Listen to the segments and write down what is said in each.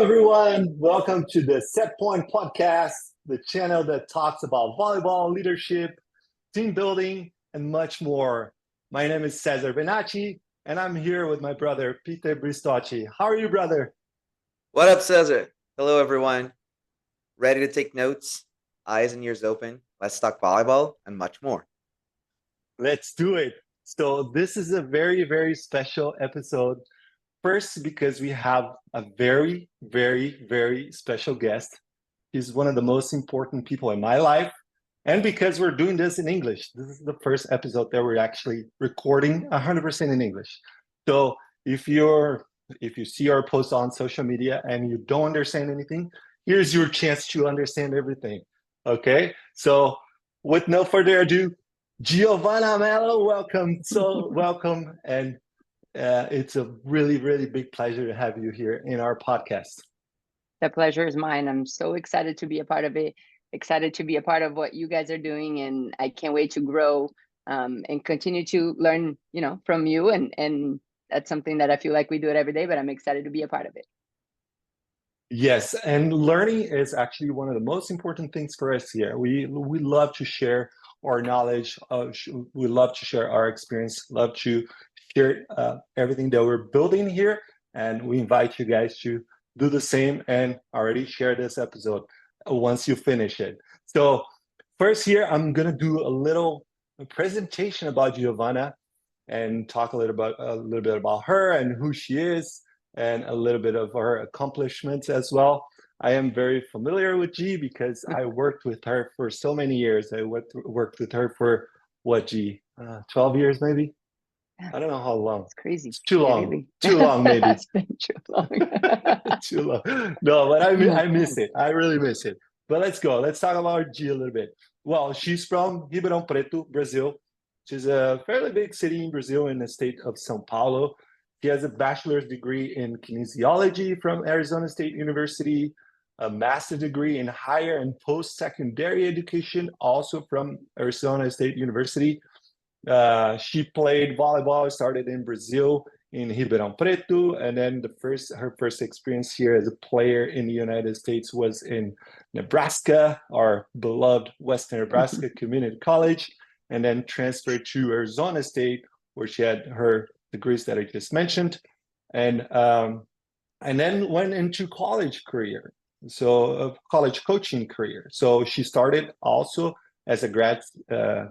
everyone. Welcome to the Set Point Podcast, the channel that talks about volleyball, leadership, team building, and much more. My name is Cesar, and I'm here with my brother, Peter Bristocchi. How are you, brother? What up, Cesar? Hello, everyone. Ready to take notes, eyes and ears open. Let's talk volleyball and much more. Let's do it. So this is a very, very special episode. First, because we have a very, very, very special guest. He's one of the most important people in my life. And because we're doing this in English. This is the first episode that we're actually recording 100% in English. So if you see our posts on social media and you don't understand anything, here's your chance to understand everything. Okay? So with no further ado, Giovana Melo, welcome. So welcome. And it's a really, really big pleasure to have you here in our podcast. The pleasure is mine. I'm so excited to be a part of it, excited to be a part of what you guys are doing, and I can't wait to grow and continue to learn, from you. And that's something that I feel like we do it every day, but I'm excited to be a part of it. Yes, and learning is actually one of the most important things for us here. We love to share our knowledge. We love to share our experience, love to share everything that we're building here. And we invite you guys to do the same and already share this episode once you finish it. So first here, I'm going to do a little presentation about Giovana and talk a little bit about her and who she is and a little bit of her accomplishments as well. I am very familiar with G because I worked with her for so many years. I worked with her for 12 years maybe? I don't know how long. It's crazy. It's too long. Really. Too long, maybe. It's been too long. Too long. No, but I miss it. I really miss it. But let's go. Let's talk about G a little bit. Well, she's from Ribeirão Preto, Brazil. She's a fairly big city in Brazil in the state of São Paulo. She has a bachelor's degree in kinesiology from Arizona State University, a master's degree in higher and post-secondary education, also from Arizona State University. She played volleyball, started in Brazil, in Ribeirão Preto, and then her first experience here as a player in the United States was in Nebraska, our beloved Western Nebraska Community College, and then transferred to Arizona State, where she had her degrees that I just mentioned, and then went into college career, so a college coaching career. So she started also as a grad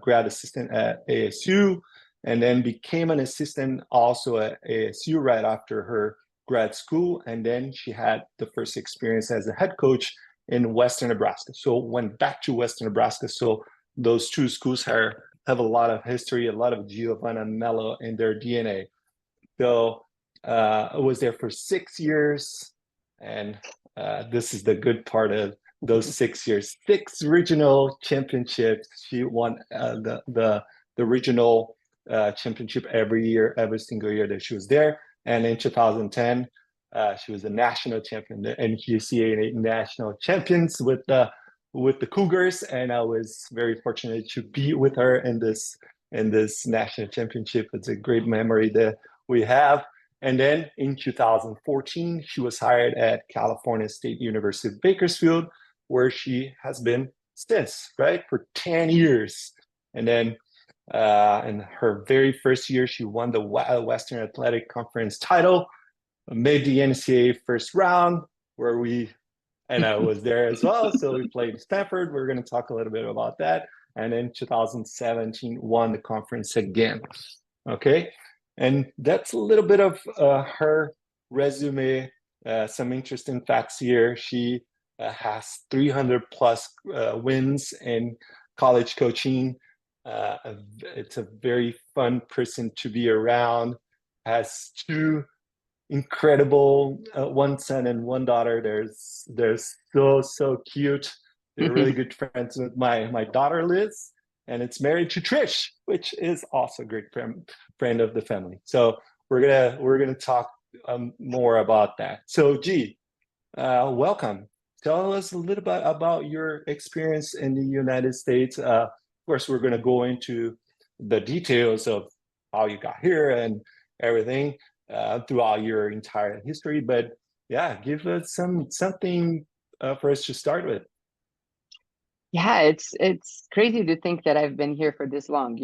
assistant at ASU, and then became an assistant also at ASU right after her grad school. And then she had the first experience as a head coach in Western Nebraska. So went back to Western Nebraska. So those two schools have a lot of history, a lot of Giovana Melo in their DNA. So I was there for 6 years, and this is the good part of those 6 years. 6 regional championships. She won the regional championship every single year that she was there. And in 2010, she was a national champion, the NJCAA national champions with the Cougars. And I was very fortunate to be with her in this national championship. It's a great memory that we have. And then in 2014, she was hired at California State University, Bakersfield, where she has been since, right, for 10 years. And then in her very first year, she won the Western Athletic Conference title, made the NCAA first round, and I was there as well. So we played Stanford. We're going to talk a little bit about that. And in 2017, won the conference again. Okay. And that's a little bit of her resume. Some interesting facts here. She has 300 plus wins in college coaching. It's a very fun person to be around. Has 2 incredible, one son and one daughter. They're so cute. They're really good friends with my daughter Liz, and it's married to Trish, which is also a great friend of the family. So we're gonna talk more about that. So G, welcome. Tell us a little bit about your experience in the United States. Of course, we're going to go into the details of how you got here and everything throughout your entire history. But yeah, give us something for us to start with. Yeah, it's crazy to think that I've been here for this long.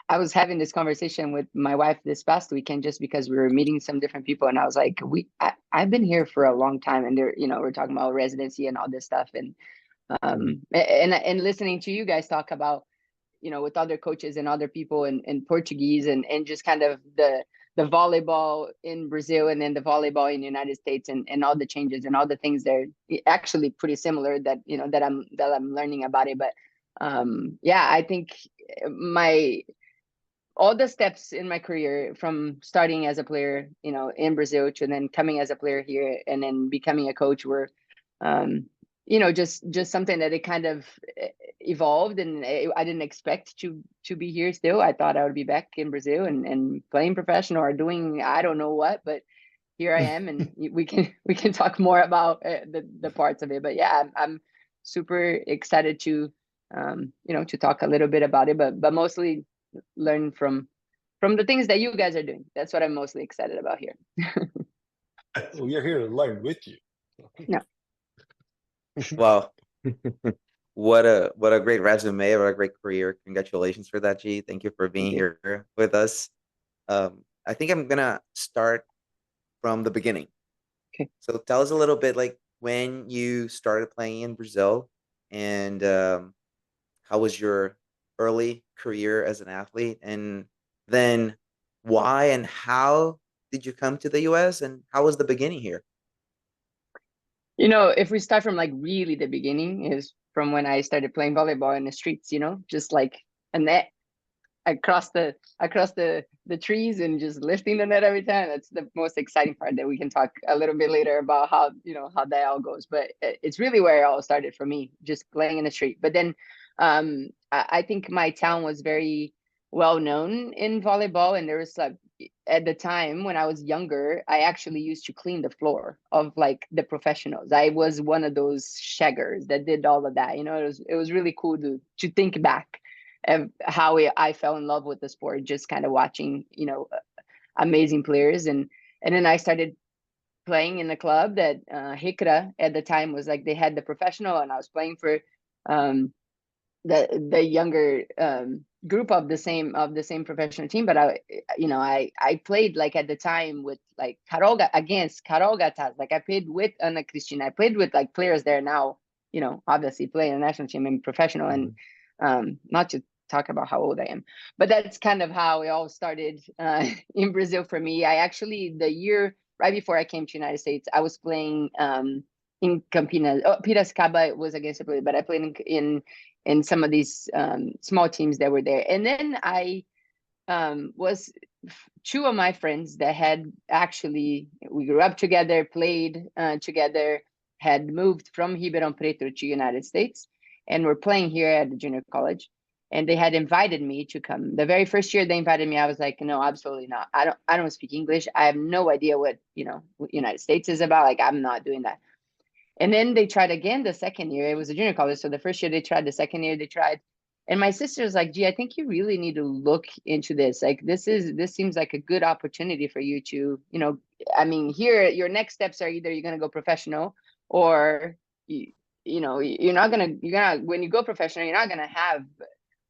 I was having this conversation with my wife this past weekend just because we were meeting some different people, and I was like, I've been here for a long time, and we're talking about residency and all this stuff, and listening to you guys talk about, with other coaches and other people in Portuguese and just kind of the volleyball in Brazil and then the volleyball in the United States and all the changes and all the things they're actually pretty similar that I'm learning about it. But yeah, I think all the steps in my career, from starting as a player, in Brazil, to then coming as a player here and then becoming a coach, were just something that it kind of evolved, and I didn't expect to be here still. I thought I would be back in Brazil and playing professional or doing I don't know what, but here I am, and we can talk more about the parts of it. But yeah, I'm super excited to to talk a little bit about it, but mostly learn from the things that you guys are doing. That's what I'm mostly excited about here. We are here to learn with you. No. Wow. What a great resume, what a great career. Congratulations for that, G. Thank you for being here with us. I think I'm gonna start from the beginning. Okay. So tell us a little bit, like, when you started playing in Brazil, and how was your early career as an athlete, and then why and how did you come to the US, and how was the beginning here? If we start from like really the beginning, is from when I started playing volleyball in the streets, just like a net across the trees and just lifting the net every time. That's the most exciting part that we can talk a little bit later about how that all goes. But it's really where it all started for me, just playing in the street. But then I think my town was very well known in volleyball, and there was like, at the time when I was younger, I actually used to clean the floor of like the professionals. I was one of those shaggers that did all of that. It was really cool to think back of how I fell in love with the sport, just kind of watching, amazing players. And then I started playing in the club that Hikra at the time was like, they had the professional, and I was playing for the younger group of the same professional team. But I played like at the time with like against Carol Gataz. Like I played with Ana Cristina. I played with like players there now, obviously playing a national team and professional. And not to talk about how old I am, but that's kind of how it all started in Brazil for me. I actually, the year right before I came to the United States, I was playing in Campinas. Piracicaba was against a player, but I played in some of these small teams that were there. And then I was two of my friends that had actually, we grew up together, played together, had moved from Ribeirão Preto to United States, and were playing here at the junior college. And they had invited me to come. The very first year they invited me, I was like, no, absolutely not. I don't speak English. I have no idea what United States is about. Like, I'm not doing that. And then they tried again the second year. It was a junior college. So the first year they tried, the second year they tried. And my sister was like, gee, I think you really need to look into this. Like, this seems like a good opportunity for you to, here, your next steps are either you're going to go professional, or, you're not going to, when you go professional, you're not going to have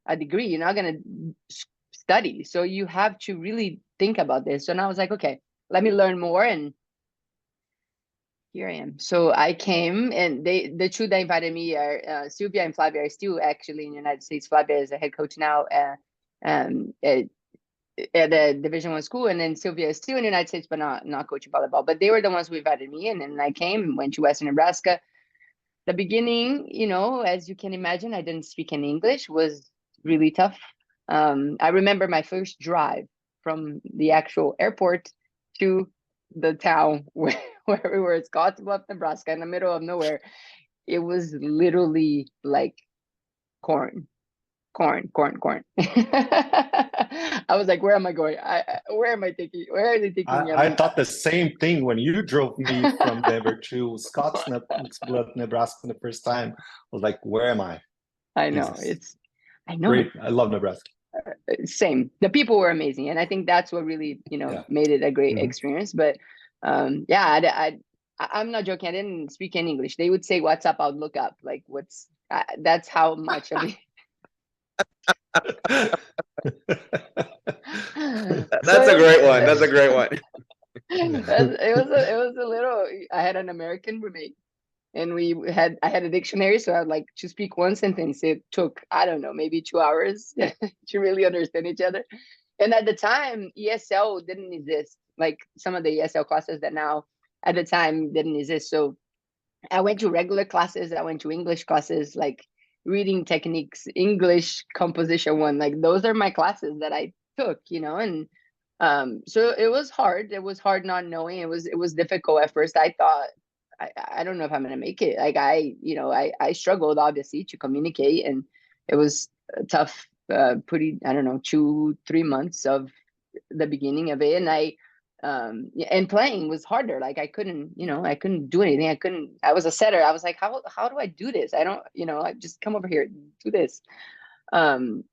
a degree. You're not going to study. So you have to really think about this. So now I was like, okay, let me learn more. And here I am. So I came, and the two that invited me are Sylvia and Flavia are still actually in the United States. Flavia is a head coach now at the Division I school, and then Sylvia is still in the United States, but not coaching volleyball. But they were the ones who invited me, and then I came and went to Western Nebraska. The beginning, as you can imagine, I didn't speak any English, was really tough. I remember my first drive from the actual airport to the town where we were, Scottsbluff, Nebraska, in the middle of nowhere. It was literally like corn. I was like, where am I going? Where am I thinking? Where are they thinking? I thought the same thing when you drove me from Denver to Scottsbluff, Nebraska the first time. I was like, where am I? I know. I know. Great. I love Nebraska. Same. The people were amazing. And I think that's what really, made it a great experience. But Yeah, I'm not joking. I didn't speak any English. They would say, "What's up?" I would look up. Like, that's how much of it. So That's a it great was, one. That's a great one. it was a little. I had an American roommate, and I had a dictionary, so I would like to speak one sentence. It took, I don't know, maybe 2 hours to really understand each other. And at the time, ESL didn't exist. Like some of the ESL classes that now at the time didn't exist. So I went to regular classes. I went to English classes, like reading techniques, English composition one. Like those are my classes that I took, and so it was hard. It was hard not knowing. It was difficult at first. I thought I don't know if I'm gonna make it. Like I struggled obviously to communicate, and it was tough. Pretty, I don't know, 2-3 months of the beginning of it, and and playing was harder. Like I couldn't do anything. I was a setter. I was like, how do I do this? I don't, I just come over here, do this. um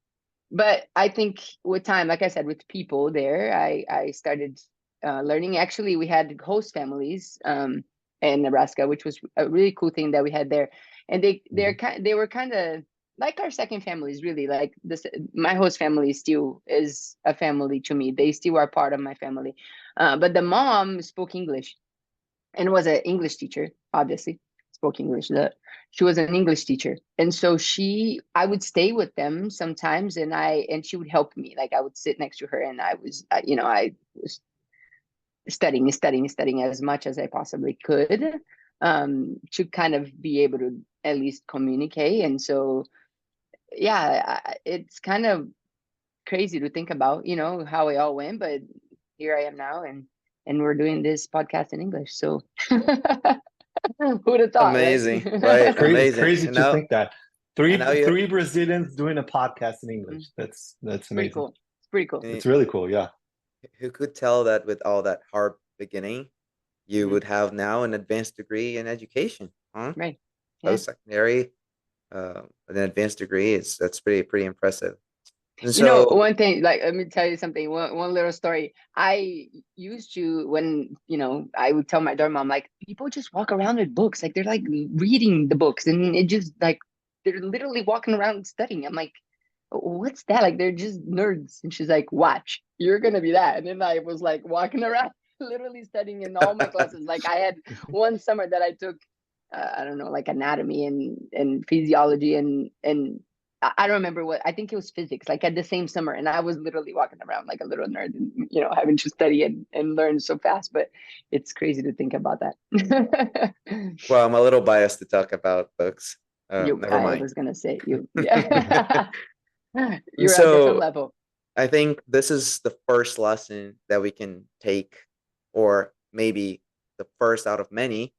but I think with time, like I said, with people there, I started learning. Actually, we had host families in Nebraska, which was a really cool thing that we had there. And they were kind of like our second families, really. Like this, my host family still is a family to me. They still are part of my family. But the mom spoke English and was an English teacher, obviously spoke English. She was an English teacher. And so I would stay with them sometimes, and she would help me. Like I would sit next to her, and I was studying as much as I possibly could, to kind of be able to at least communicate. And so, yeah, it's kind of crazy to think about, how it all went, but here I am now, and we're doing this podcast in English. So who'd have thought, right? Amazing, right? Amazing. Crazy And to now, think that and now you, three Brazilians doing a podcast in English. That's Pretty amazing. cool. It's pretty cool. It's really cool. Yeah. who could tell that with all that hard beginning, you Mhm. would have now an advanced degree in education, huh? Right. Yeah. Post-secondary, an advanced degree that's pretty impressive. And so, One thing, like, let me tell you something. One little story. I used to, when, I would tell my dorm mom, like, people just walk around with books. Like, they're like reading the books, and it just like, they're literally walking around studying. I'm like, what's that? Like, they're just nerds. And she's like, watch, you're going to be that. And then I was like walking around, literally studying in all my classes. Like, I had one summer that I took, I don't know, like anatomy and physiology and I don't remember what, I think it was physics, like at the same summer. And I was literally walking around like a little nerd, and, having to study and learn so fast. But it's crazy to think about that. well, I'm a little biased to talk about books. Never I mind. was going to say yeah. And You're at a different so, level. I think this is the first lesson that we can take, or maybe the first out of many,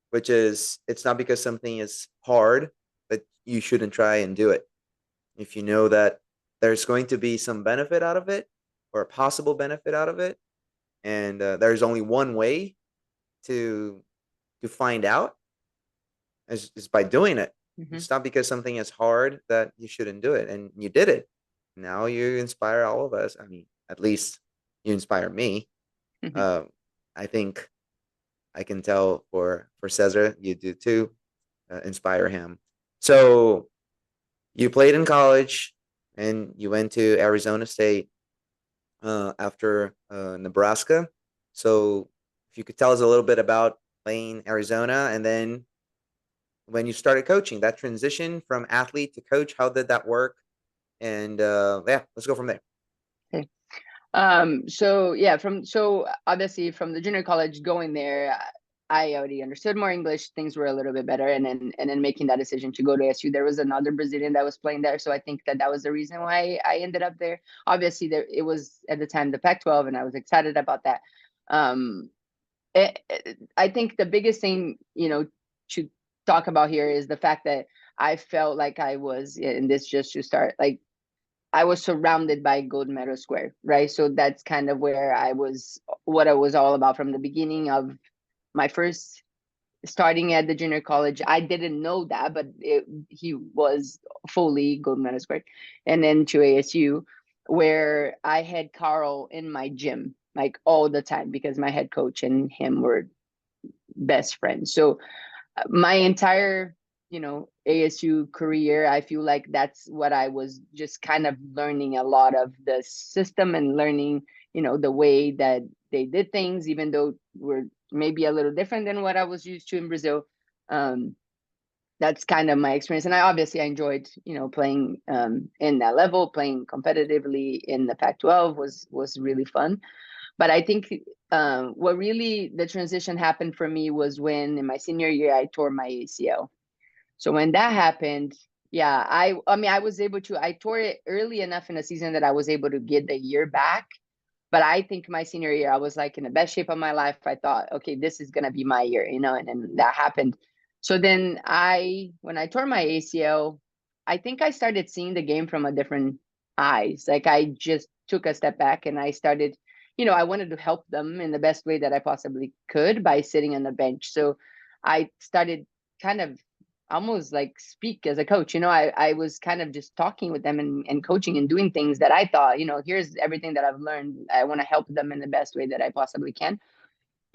which is it's not because something is hard that you shouldn't try and do it. If you know that there's going to be some benefit out of it, or a possible benefit out of it, and there's only one way to find out, is by doing it. Mhm. It's not because something is hard that you shouldn't do it, and you did it. Now you inspire all of us. I mean, at least you inspire me. Mhm. I think I can tell for Cesar, you do too. Inspire him. So you played in college, and you went to Arizona State after Nebraska. So if you could tell us a little bit about playing Arizona, and then when you started coaching, that transition from athlete to coach, how did that work? And yeah, let's go from there. Okay. So yeah, so obviously from the junior college going there, I already understood more English. Things were a little bit better, and then making that decision to go to SU, there was another Brazilian that was playing there, so I think that was the reason why I ended up there. Obviously, it was at the time the Pac-12, and I was excited about that. Um, I think the biggest thing, to talk about here is the fact that I felt like I was, and this just to start, like I was surrounded by gold medal square, right? So that's kind of where what I was all about from the beginning of my first starting at the junior college. I didn't know that, but he was fully gold medal square. And then to ASU. where I had Carl in my gym like all the time because my head coach and him were best friends. So my entire, ASU career, I feel like that's what I was just kind of learning a lot of the system and learning, the way that they did things, even though we're maybe a little different than what I was used to in Brazil. That's kind of my experience. And I enjoyed, playing in that level, playing competitively in the Pac-12 was really fun. But I think what really the transition happened for me was when in my senior year, I tore my ACL. So when that happened, yeah, I mean, I tore it early enough in the season that I was able to get the year back. But I think my senior year, I was like in the best shape of my life. I thought, okay, this is going to be my year, and then that happened. So then when I tore my ACL, I think I started seeing the game from a different eyes. Like I just took a step back and I started, I wanted to help them in the best way that I possibly could by sitting on the bench. So I started kind of almost like speak as a coach. I was kind of just talking with them and coaching and doing things that I thought, here's everything that I've learned. I want to help them in the best way that I possibly can.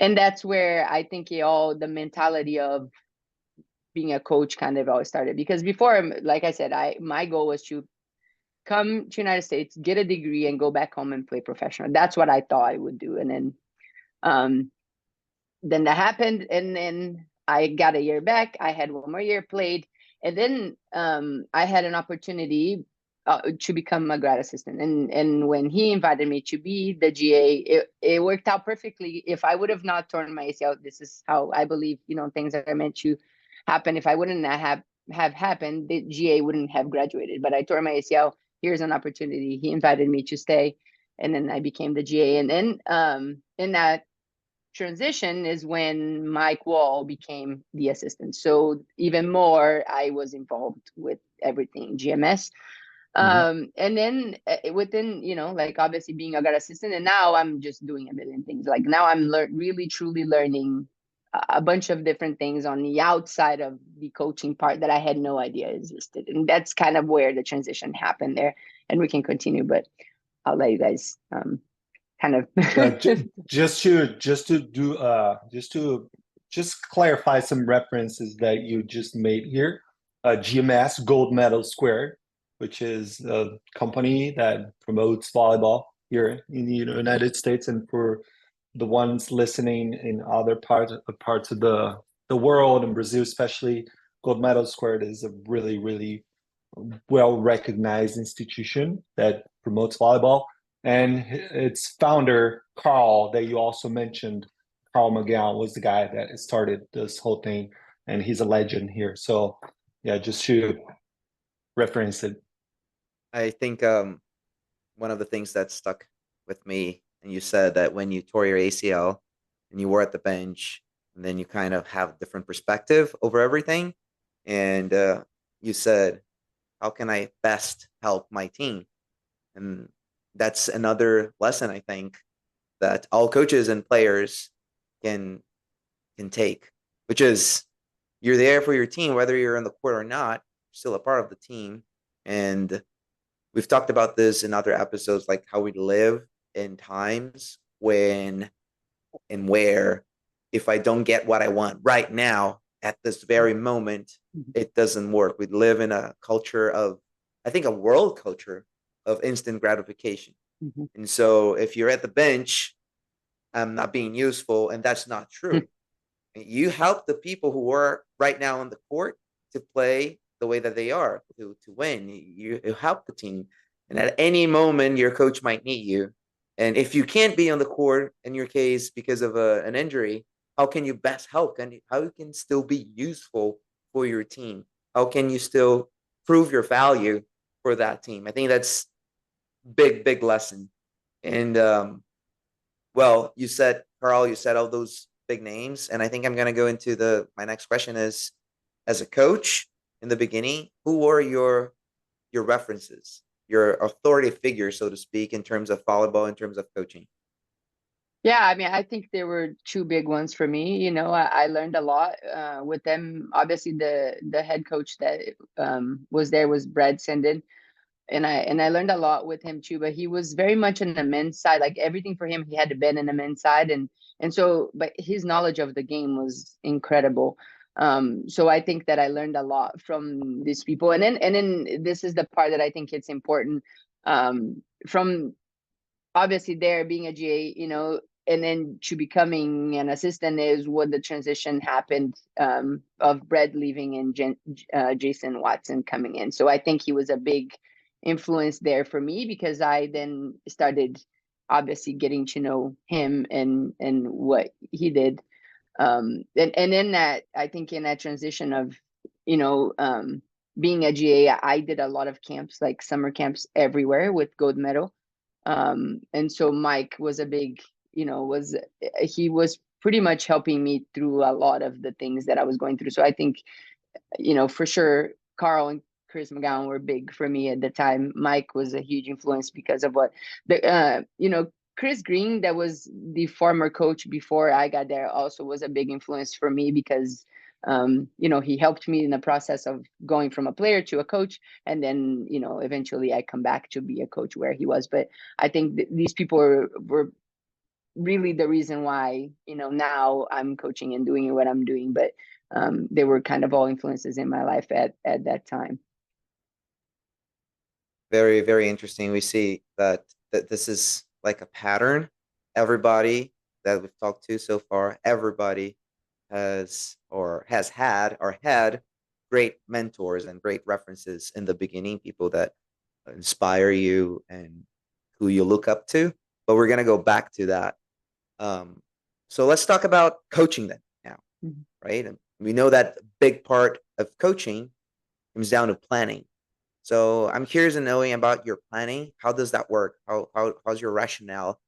And that's where I think the mentality of being a coach kind of always started. Because before, like I said, my goal was to come to United States, get a degree, and go back home and play professional. That's what I thought I would do. And then that happened, and then I got a year back. I had one more year played, and then I had an opportunity to become a grad assistant. And when he invited me to be the GA, it worked out perfectly. If I would have not torn my ACL, this is how I believe things are meant to happen. If I wouldn't have happened, the GA wouldn't have graduated. But I tore my ACL. Here's an opportunity. He invited me to stay, and then I became the GA. And then in that transition is when Mike Wall became the assistant. So even more, I was involved with everything GMS. And then within, like obviously being a grad assistant, and now I'm just doing a million things. Like now I'm really truly learning a bunch of different things on the outside of the coaching part that I had no idea existed. And that's kind of where the transition happened there. And we can continue, but I'll let you guys kind of just clarify some references that you just made here. GMS, Gold Medal Squared, which is a company that promotes volleyball here in the United States, and for the ones listening in other parts of the world, in Brazil especially, Gold Medal Squared is a really, really well-recognized institution that promotes volleyball. And its founder, Carl, that you also mentioned, Carl McGowan, was the guy that started this whole thing, and he's a legend here. So yeah, just to reference it. I think one of the things that stuck with me, and you said that when you tore your ACL and you were at the bench, and then you kind of have a different perspective over everything. And you said, how can I best help my team? And that's another lesson, I think, that all coaches and players can take, which is you're there for your team, whether you're in the court or not, you're still a part of the team. And we've talked about this in other episodes, like how we live in times when and where if I don't get what I want right now at this very moment, it doesn't work. We live in a culture of, I think, a world culture of instant gratification. And so if you're at the bench, I'm not being useful, and that's not true. You help the people who are right now on the court to play the way that they are, to win. You help the team. And at any moment, your coach might need you. And if you can't be on the court, in your case, because of an injury, how can you best help? And how you can still be useful for your team? How can you still prove your value for that team? I think that's big lesson. And well, you said, Carl, you said all those big names, and I think I'm going to go into my next question is, as a coach in the beginning, who were your references, your authority figure, so to speak, in terms of volleyball, in terms of coaching? Yeah, I mean, I think there were two big ones for me. I learned a lot with them. Obviously, the head coach that was there was Brad Senden. I learned a lot with him too, but he was very much in the men's side. Like everything for him, he had to bend in the men's side. And so, but his knowledge of the game was incredible. So I think that I learned a lot from these people. And then this is the part that I think it's important, from obviously there being a GA, and then to becoming an assistant is what the transition happened, of Brett leaving and Jason Watson coming in. So I think he was a big influence there for me, because I then started obviously getting to know him and what he did. And in that, I think in that transition of, being a GA, I did a lot of camps, like summer camps everywhere with gold medal. And so Mike was a big, he was pretty much helping me through a lot of the things that I was going through. So I think, for sure, Carl and Chris McGowan were big for me at the time. Mike was a huge influence because of what Chris Green, that was the former coach before I got there, also was a big influence for me because he helped me in the process of going from a player to a coach. And then, eventually I come back to be a coach where he was. But I think these people were really the reason why, now I'm coaching and doing what I'm doing. But they were kind of all influences in my life at that time. Very, very interesting. We see that this is like a pattern. Everybody that we've talked to so far, everybody has had great mentors and great references in the beginning, people that inspire you and who you look up to. But we're going to go back to that. So let's talk about coaching then now, right? And we know that a big part of coaching comes down to planning. So I'm curious in knowing about your planning. How does that work? How's your rationale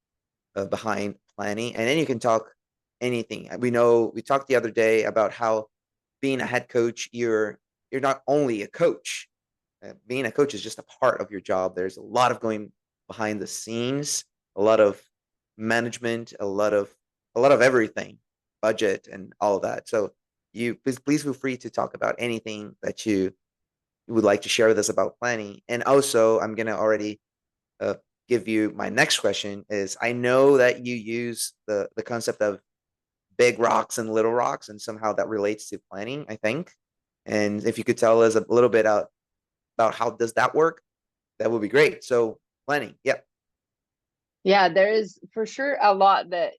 behind planning? And then you can talk anything. We know we talked the other day about how being a head coach, you're not only a coach. Being a coach is just a part of your job. There's a lot of going behind the scenes, a lot of management, a lot of everything, budget and all of that. So you please feel free to talk about anything that you would like to share with us about planning. And also, I'm gonna already give you my next question. Is I know that you use the concept of big rocks and little rocks, and somehow that relates to planning, I think. And if you could tell us a little bit about how does that work, that would be great. So planning, yeah. Yeah, there is for sure a lot that,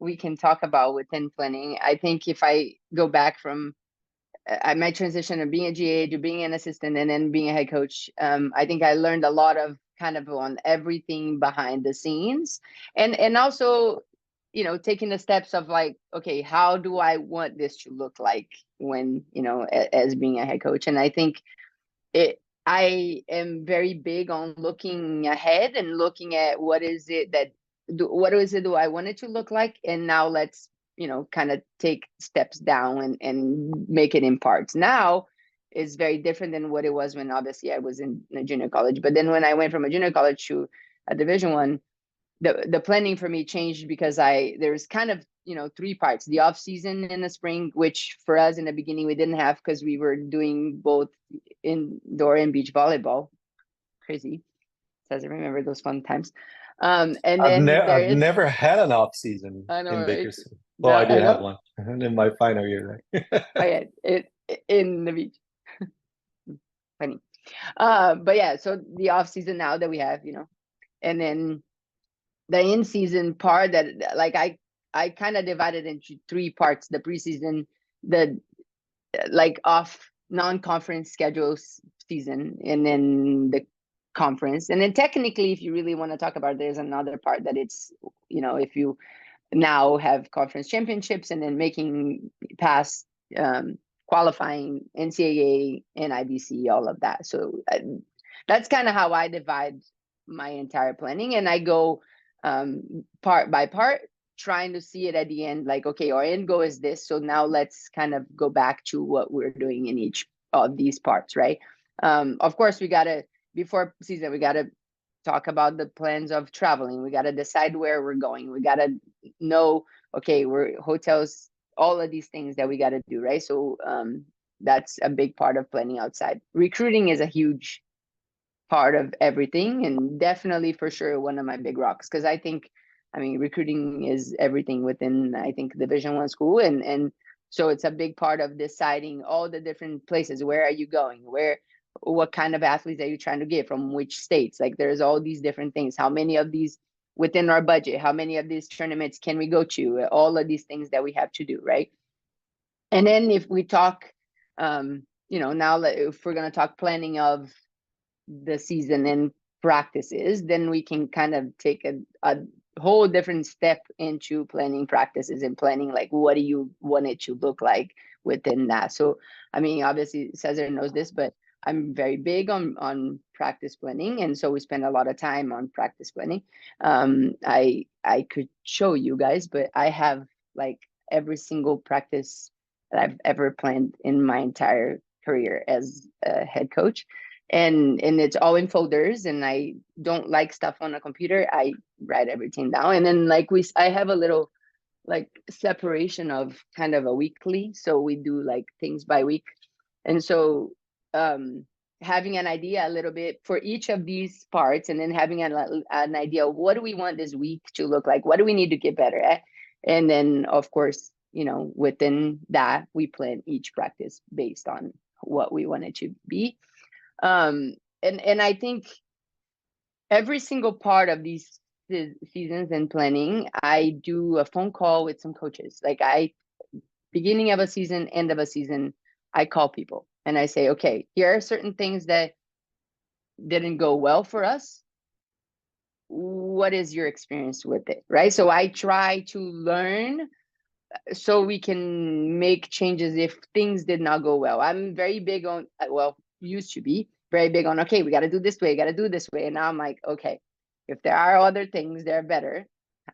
we can talk about within planning. I think if I go back from my transition of being a GA to being an assistant and then being a head coach, I think I learned a lot of kind of on everything behind the scenes, and also, taking the steps of like, okay, how do I want this to look like when, as being a head coach? And I think I am very big on looking ahead and looking at what is it do I want it to look like, and now let's kind of take steps down and make it in parts. Now is very different than what it was when obviously I was in a junior college. But then when I went from a junior college to a Division I, the planning for me changed because there's kind of 3 parts: the off season in the spring, which for us in the beginning we didn't have because we were doing both indoor and beach volleyball. Crazy. Cesar, remember those fun times. And then I've never had an off season in Bakersfield. Well, I did have one in my final year. Oh yeah, in the beach. Funny. But yeah, so the off season now that we have, and then the in season part that like I kind of divided into 3 parts: the preseason, the like off non-conference schedules season, and then the conference. And then technically, if you really want to talk about it, there's another part that it's, if you now have conference championships and then making past qualifying NCAA and IBC, all of that. So that's kind of how I divide my entire planning, and I go part by part, trying to see it at the end, like, okay, our end goal is this, so now let's kind of go back to what we're doing in each of these parts, right? Of course, before season, we gotta talk about the plans of traveling. We gotta decide where we're going. We gotta know, okay, we're hotels, all of these things that we gotta do, right? So that's a big part of planning outside. Recruiting is a huge part of everything, and definitely for sure one of my big rocks, because I think, I mean, recruiting is everything within, I think, Division I school, and so it's a big part of deciding all the different places. Where are you going? What kind of athletes are you trying to get from which states? Like, there's all these different things. How many of these within our budget? How many of these tournaments can we go to? All of these things that we have to do, right? And then if we talk, now if we're going to talk planning of the season and practices, then we can kind of take a whole different step into planning practices and planning, like, what do you want it to look like within that. So, I mean, obviously Cesar knows this, but I'm very big on practice planning, and so we spend a lot of time on practice planning. I could show you guys, but I have like every single practice that I've ever planned in my entire career as a head coach, and it's all in folders, and I don't like stuff on a computer. I write everything down, and then I have a little like separation of kind of a weekly, so we do like things by week. And so having an idea a little bit for each of these parts, and then having an idea, what do we want this week to look like? What do we need to get better at? And then, of course, within that, we plan each practice based on what we want it to be. And I think every single part of these seasons and planning, I do a phone call with some coaches. Like, beginning of a season, end of a season, I call people and I say, okay, here are certain things that didn't go well for us. What is your experience with it, right? So I try to learn so we can make changes if things did not go well. I'm very big on, used to be very big on, okay, we got to do this way, got to do this way. And now I'm like, okay, if there are other things that are better,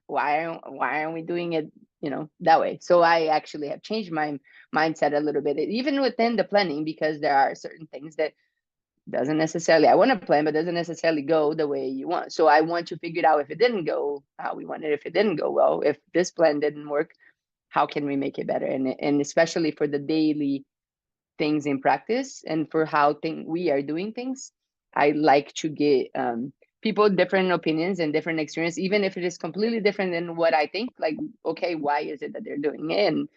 why aren't we doing it, that way? So I actually have changed my mindset a little bit, even within the planning, because there are certain things that doesn't necessarily, I want to plan, but doesn't necessarily go the way you want. So I want to figure it out if it didn't go how we wanted, if it didn't go well, if this plan didn't work, how can we make it better? And especially for the daily things in practice and for how we are doing things, I like to get people different opinions and different experience, even if it is completely different than what I think. Like, okay, why is it that they're doing it, and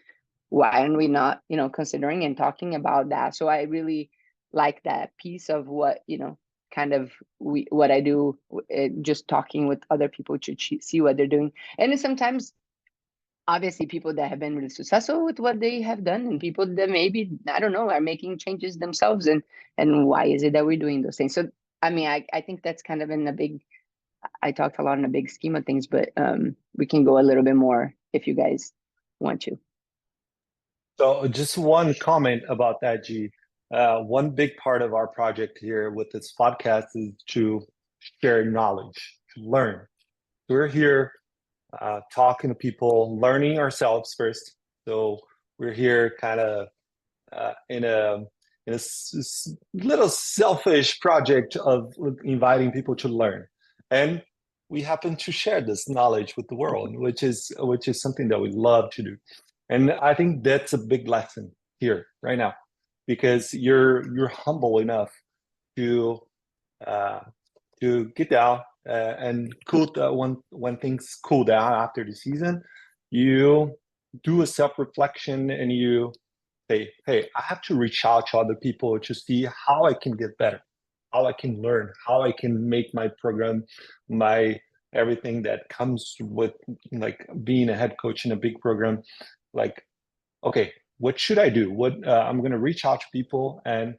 why aren't we not, considering and talking about that? So I really like that piece of what, kind of what I do, just talking with other people to see what they're doing. And then sometimes, obviously, people that have been really successful with what they have done, and people that maybe, I don't know, are making changes themselves, and why is it that we're doing those things? So, I mean, I think that's kind of in the big, I talked a lot in the big scheme of things, but we can go a little bit more if you guys want to. So just one comment about that, G. One big part of our project here with this podcast is to share knowledge, to learn. We're here talking to people, learning ourselves first. So we're here kind of in a little selfish project of inviting people to learn, and we happen to share this knowledge with the world, which is something that we love to do. And I think that's a big lesson here right now, because you're humble enough to get down and cool when things cool down after the season. You do a self-reflection and you say, hey, I have to reach out to other people to see how I can get better, how I can learn, how I can make my program, my everything that comes with like being a head coach in a big program. Like, okay, what should I do? I'm going to reach out to people and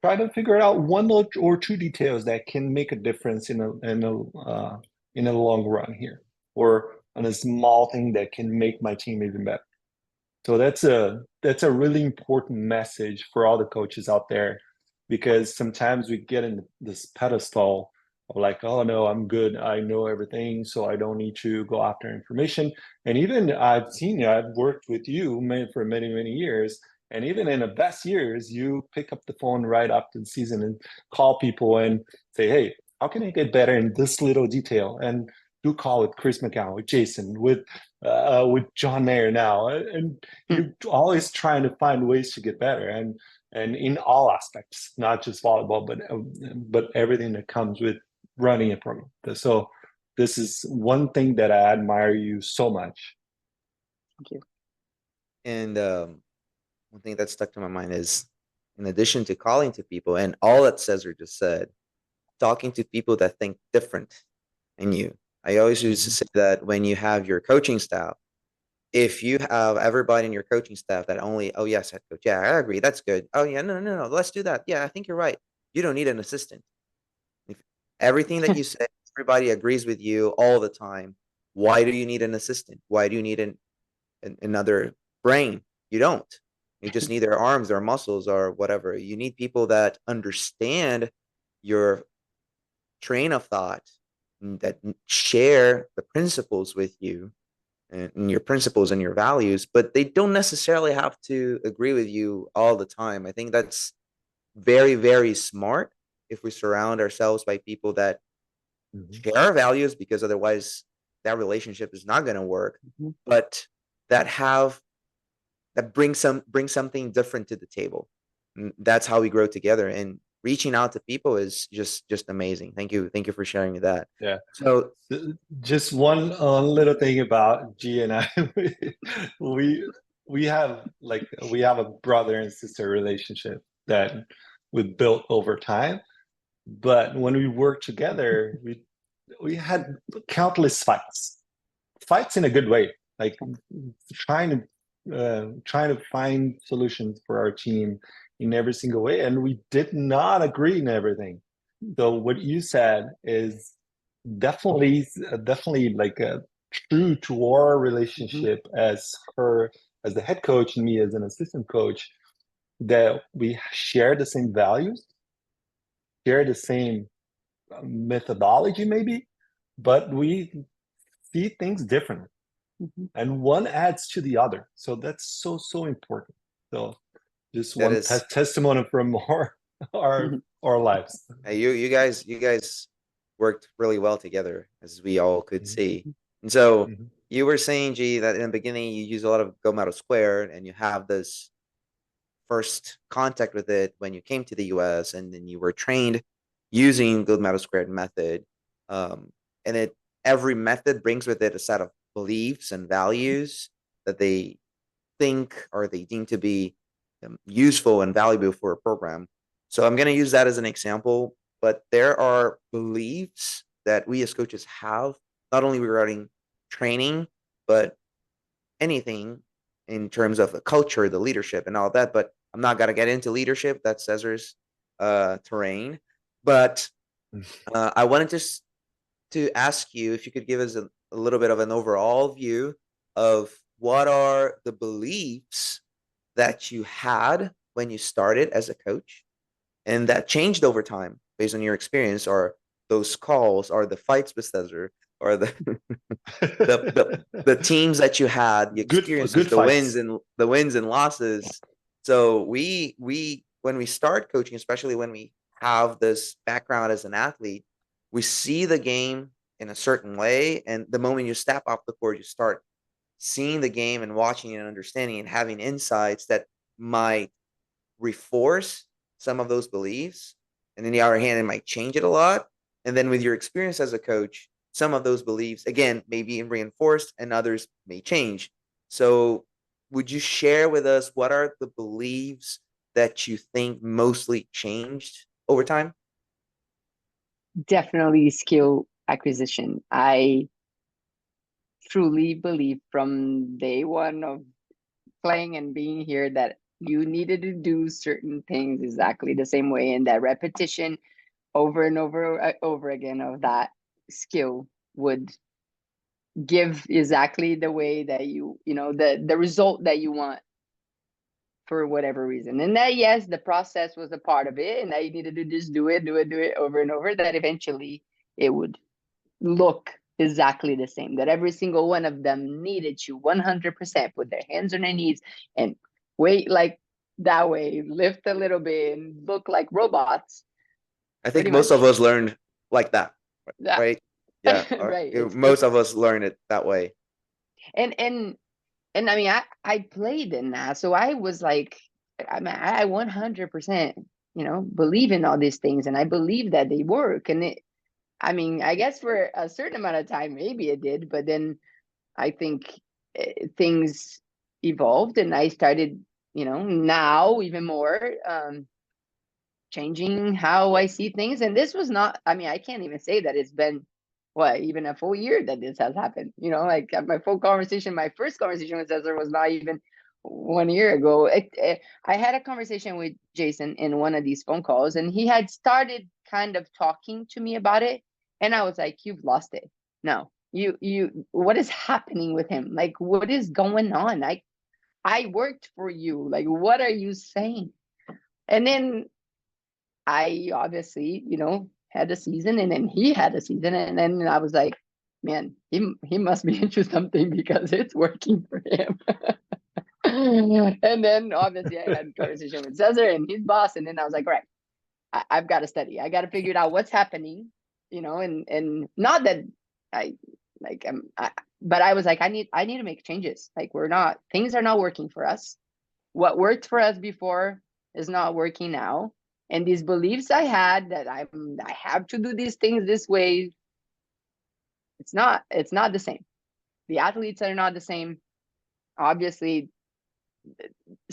try to figure out one or two details that can make a difference in a long run here, or on a small thing that can make my team even better. So that's a really important message for all the coaches out there, because sometimes we get in this pedestal of like, oh no, I'm good, I know everything, so I don't need to go after information. And even I've worked with you for many, many years. And even in the best years, you pick up the phone right after the season and call people and say, hey, how can I get better in this little detail? And do call with Chris McCown, with Jason, with John Mayer now. And you're always trying to find ways to get better. And and in all aspects, not just volleyball, but everything that comes with running a program. So this is one thing that I admire you so much. Thank you. And one thing that stuck to my mind is, in addition to calling to people and all that Cesar just said, talking to people that think different than you. I always used to say that when you have your coaching staff, if you have everybody in your coaching staff that only, oh yes, head coach, yeah, I agree, that's good. Oh yeah, no, let's do that. Yeah, I think you're right. You don't need an assistant. If everything that you say, everybody agrees with you all the time, why do you need an assistant? Why do you need another brain? You don't. You just need their arms, their muscles, or whatever. You need people that understand your train of thought, that share the principles with you, and your principles and your values, but they don't necessarily have to agree with you all the time. I think that's very, very smart if we surround ourselves by people that share our values, because otherwise that relationship is not going to work, but that bring something different to the table. And that's how we grow together, and reaching out to people is just amazing. Thank you for sharing me that. Yeah. So just one little thing about G and I, we have a brother and sister relationship that we built over time. But when we worked together, we had countless fights in a good way, like trying to find solutions for our team in every single way, and we did not agree in everything. So what you said is definitely like true to our relationship as the head coach and me as an assistant coach, that we share the same values, share the same methodology maybe, but we see things differently, and one adds to the other. So that's so important. So just that one is testimony from our lives. you guys worked really well together, as we all could see. And so you were saying, G, that in the beginning you use a lot of Go Metal Squared, and you have this first contact with it when you came to the US, and then you were trained using Go Metal Squared method. And every method brings with it a set of beliefs and values that they think, or they deem to be useful and valuable for a program. So I'm going to use that as an example, but there are beliefs that we as coaches have, not only regarding training, but anything in terms of the culture, the leadership, and all that. But I'm not going to get into leadership. That's Cesar's terrain. But I wanted to ask you if you could give us a little bit of an overall view of what are the beliefs that you had when you started as a coach, and that changed over time based on your experience, or those calls, or the fights with Cesar, or the teams that you had, the experiences, good fights. the wins and losses. So we when we start coaching, especially when we have this background as an athlete, we see the game in a certain way, and the moment you step off the court, you start seeing the game and watching and understanding and having insights that might reinforce some of those beliefs, and on the other hand, it might change it a lot. And then with your experience as a coach, some of those beliefs again may be reinforced and others may change. So would you share with us what are the beliefs that you think mostly changed over time? Definitely skill acquisition. I truly believe from day one of playing and being here that you needed to do certain things exactly the same way, and that repetition over and over again of that skill would give exactly the way that you know the result that you want, for whatever reason. And that, yes, the process was a part of it, and that you needed to just do it over and over, that eventually it would look exactly the same, that every single one of them needed you 100%, put their hands on their knees and wait like that way, lift a little bit and look like robots. I think most of us learned like that, right? Yeah, right. Most of us learned it that way. And I mean, I played in that, so I was like I mean, I 100%, believe in all these things, and I believe that they work. And I mean, I guess for a certain amount of time, maybe it did, but then I think things evolved, and I started, now even more, changing how I see things. And this was not, I mean, I can't even say that it's been even a full year that this has happened. Like my first conversation with Cesar was not even 1 year ago. I had a conversation with Jason in one of these phone calls, and he had started kind of talking to me about it. And I was like, you've lost it. No, what is happening with him? Like, what is going on? I worked for you. Like, what are you saying? And then I obviously, had a season, and then he had a season, and then I was like, man, he must be into something because it's working for him. And then obviously I had a conversation with Cesar and his boss, and then I was like, all right, I've got to study. I got to figure out what's happening, and not that but I was like, I need to make changes. Like, things are not working for us. What worked for us before is not working now. And these beliefs I had that I have to do these things this way, it's not the same. The athletes are not the same. Obviously,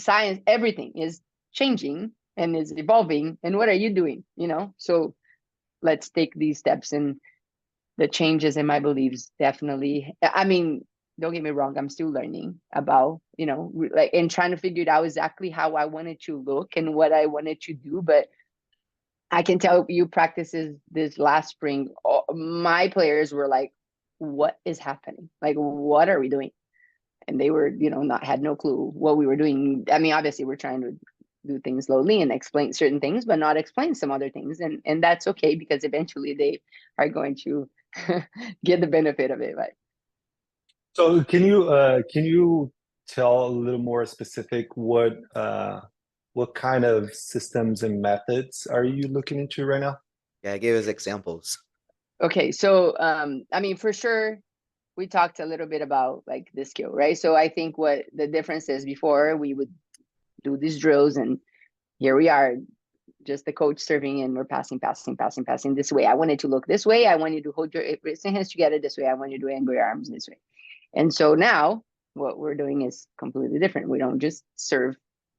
science, everything is changing and is evolving. And what are you doing? So let's take these steps. And the changes in my beliefs, definitely. I mean, don't get me wrong, I'm still learning about, and trying to figure it out exactly how I wanted to look and what I wanted to do. But I can tell you, practices this last spring, my players were like, what is happening? Like, what are we doing? And they were, had no clue what we were doing. I mean, obviously we're trying to do things slowly and explain certain things, but not explain some other things. And that's okay, because eventually they are going to get the benefit of it. Right? So can you tell a little more specific what kind of systems and methods are you looking into right now? Yeah, give us examples. Okay, so I mean, for sure, we talked a little bit about like the skill, right? So I think what the difference is, before we would do these drills, and here we are, just the coach serving, and we're passing this way. I want it to look this way. I want you to hold your wrist and hands together this way. I want you to angle your arms this way. And so now what we're doing is completely different. We don't just serve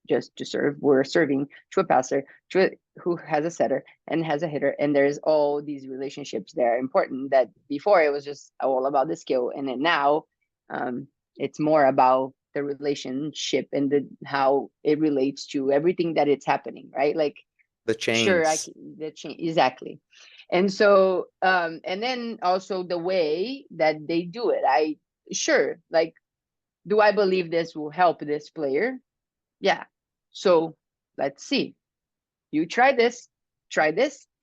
just to serve. We're serving to a passer, who has a setter and has a hitter. And there's all these relationships that are important, that before it was just all about the skill. And then now it's more about the relationship and how it relates to everything that it's happening, right? Like the chains. Sure, the chain, exactly. And so, and then also the way that they do it. Like, do I believe this will help this player? Yeah. So let's see. You try this,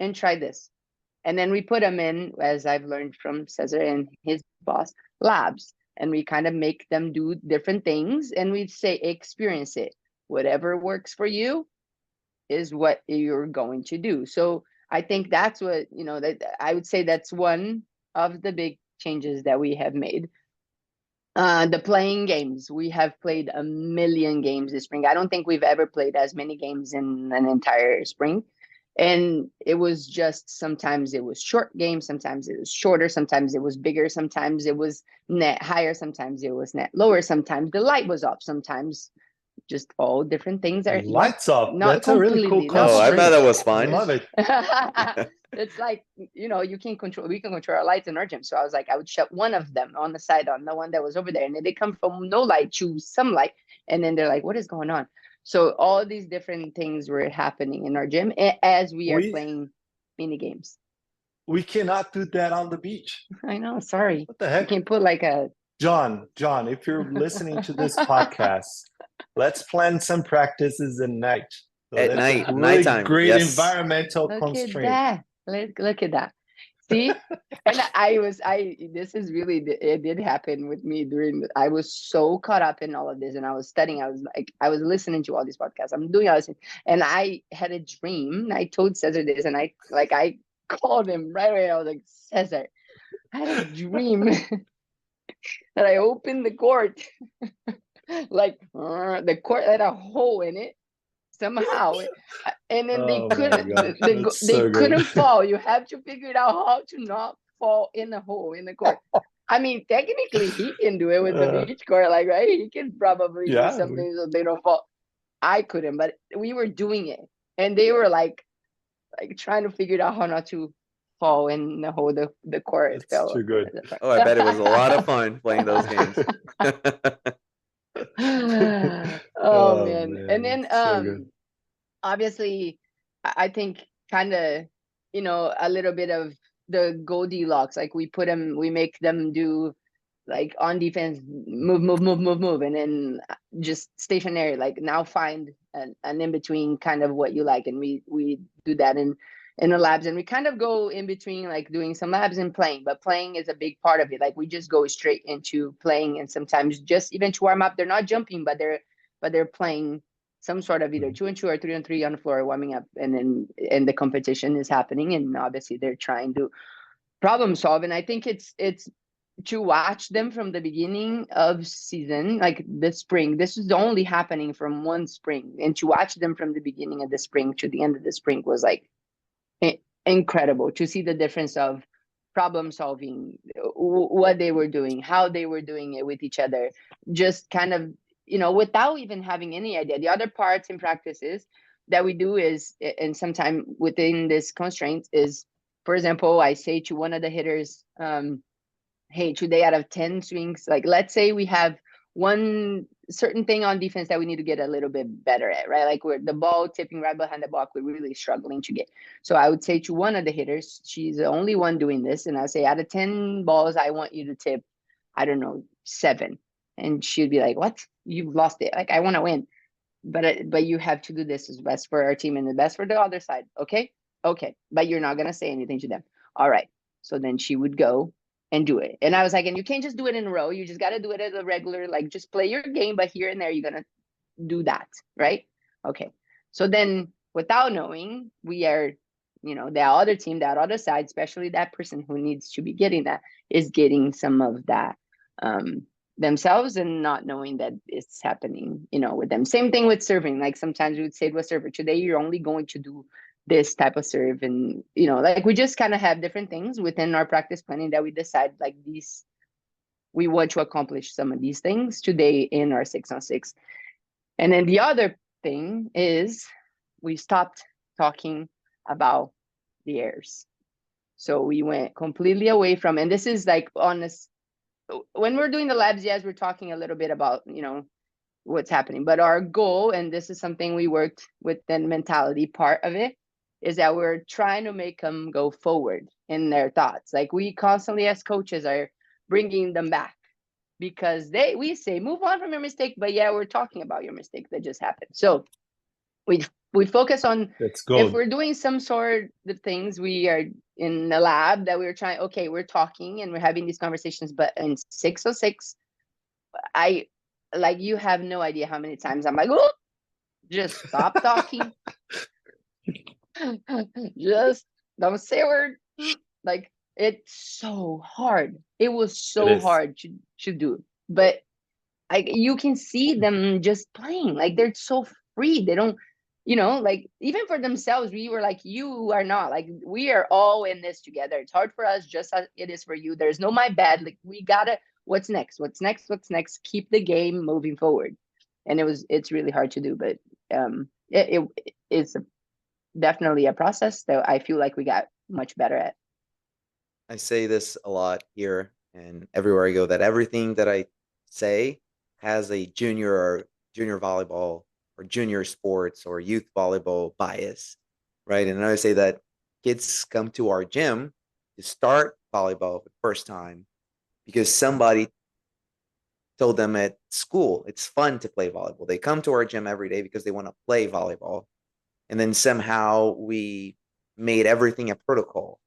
and try this. And then we put them in, as I've learned from Cesar and his boss, labs. And we kind of make them do different things, and we say, experience it. Whatever works for you is what you're going to do. So I think that's what, that I would say that's one of the big changes that we have made. The playing games, we have played 1 million games this spring. I don't think we've ever played as many games in an entire spring. And it was just, sometimes it was short games, sometimes it was shorter, sometimes it was bigger, sometimes it was net higher, sometimes it was net lower, sometimes the light was off, sometimes just all different things are lights off. Not That's a really cool completely, not Oh, I constraint. bet that was fun. I love it. It's like, we can control our lights in our gym. So I was like, I would shut one of them on the side, on the one that was over there, and then they come from no light to some light, and then they're like, what is going on? So all these different things were happening in our gym as we are playing mini games. We cannot do that on the beach. I know, sorry. What the heck? You can put like a John, if you're listening to this podcast, let's plan some practices at night. So At night, really nighttime. Great Yes. environmental constraint. At that. Look at that. See, and this is really, it did happen with me I was so caught up in all of this, and I was studying. I was listening to all these podcasts. I'm doing all this, and I had a dream. And I told Cesar this, and I called him right away. I was like, Cesar, I had a dream that I opened the court, like the court had a hole in it, somehow. And then they Oh my couldn't, gosh, they that's they so good. couldn't fall. You have to figure it out how to not fall in the hole in the court. I mean, technically he can do it with the beach court, like, right? He can probably do Yeah, something so they don't fall. I couldn't, but we were doing it, and they were like trying to figure it out how not to fall in the hole. The court that's fell. too good. Oh, I bet it was a lot of fun playing those games. Oh man. And then so good. obviously I think kind of, a little bit of the Goldilocks, like we make them do like on defense, move, and then just stationary, like now find an in between kind of what you like. And we do that in the labs, and we kind of go in between, like doing some labs and playing, but playing is a big part of it. Like we just go straight into playing, and sometimes just even to warm up, they're not jumping, but they're playing some sort of either 2-on-2 or 3-on-3 on the floor, warming up, and the competition is happening, and obviously they're trying to problem solve. And I think it's to watch them from the beginning of season, like the spring. This is only happening from one spring, and to watch them from the beginning of the spring to the end of the spring was like incredible to see the difference of problem solving, what they were doing, how they were doing it with each other, just kind of, without even having any idea. The other parts and practices that we do is, and sometime within this constraint is, for example, I say to one of the hitters, hey, today out of 10 swings, like let's say we have one certain thing on defense that we need to get a little bit better at, right? Like we're the ball tipping right behind the block, we're really struggling to get. So I would say to one of the hitters, she's the only one doing this, and I say, out of 10 balls, I want you to tip, I don't know, 7. And she'd be like, what? You've lost it. Like, I want to win. But you have to do this. Is best for our team and the best for the other side. Okay. But you're not going to say anything to them. All right. So then she would go and do it. And I was like, and you can't just do it in a row. You just got to do it as a regular, like just play your game, but here and there, you're going to do that. Right. Okay. So then without knowing, we are, that other team, that other side, especially that person who needs to be getting that, is getting some of that themselves and not knowing that it's happening, with them. Same thing with serving. Like sometimes we would say to a server, today, you're only going to do this type of serve. And, like we just kind of have different things within our practice planning that we decide, like these, we want to accomplish some of these things today in our 6-on-6. And then the other thing is we stopped talking about the airs. So we went completely away from, and this is like honest, when we're doing the labs, yes, we're talking a little bit about, what's happening, but our goal, and this is something we worked with, the mentality part of it, is that we're trying to make them go forward in their thoughts. Like we constantly as coaches are bringing them back, because we say, move on from your mistake, but yeah, we're talking about your mistake that just happened. So we focus on, That's if gold. we're doing some sort of things, we are in the lab that we're trying, okay, we're talking and we're having these conversations, but in 606, you have no idea how many times I'm like, oh, just stop talking. Just don't say a word. Like, it's so hard. It was so hard to do. But you can see them just playing. Like, they're so free. They don't, like, even for themselves, we were like, you are not. Like, we are all in this together. It's hard for us just as it is for you. There's no my bad. Like, we gotta, what's next? Keep the game moving forward. And it's really hard to do, but it's definitely a process that I feel like we got much better at. I say this a lot here and everywhere I go, that everything that I say has a junior volleyball or junior sports or youth volleyball bias, right? And I say that kids come to our gym to start volleyball for the first time because somebody told them at school it's fun to play volleyball. They come to our gym every day because they want to play volleyball. And then somehow we made everything a protocol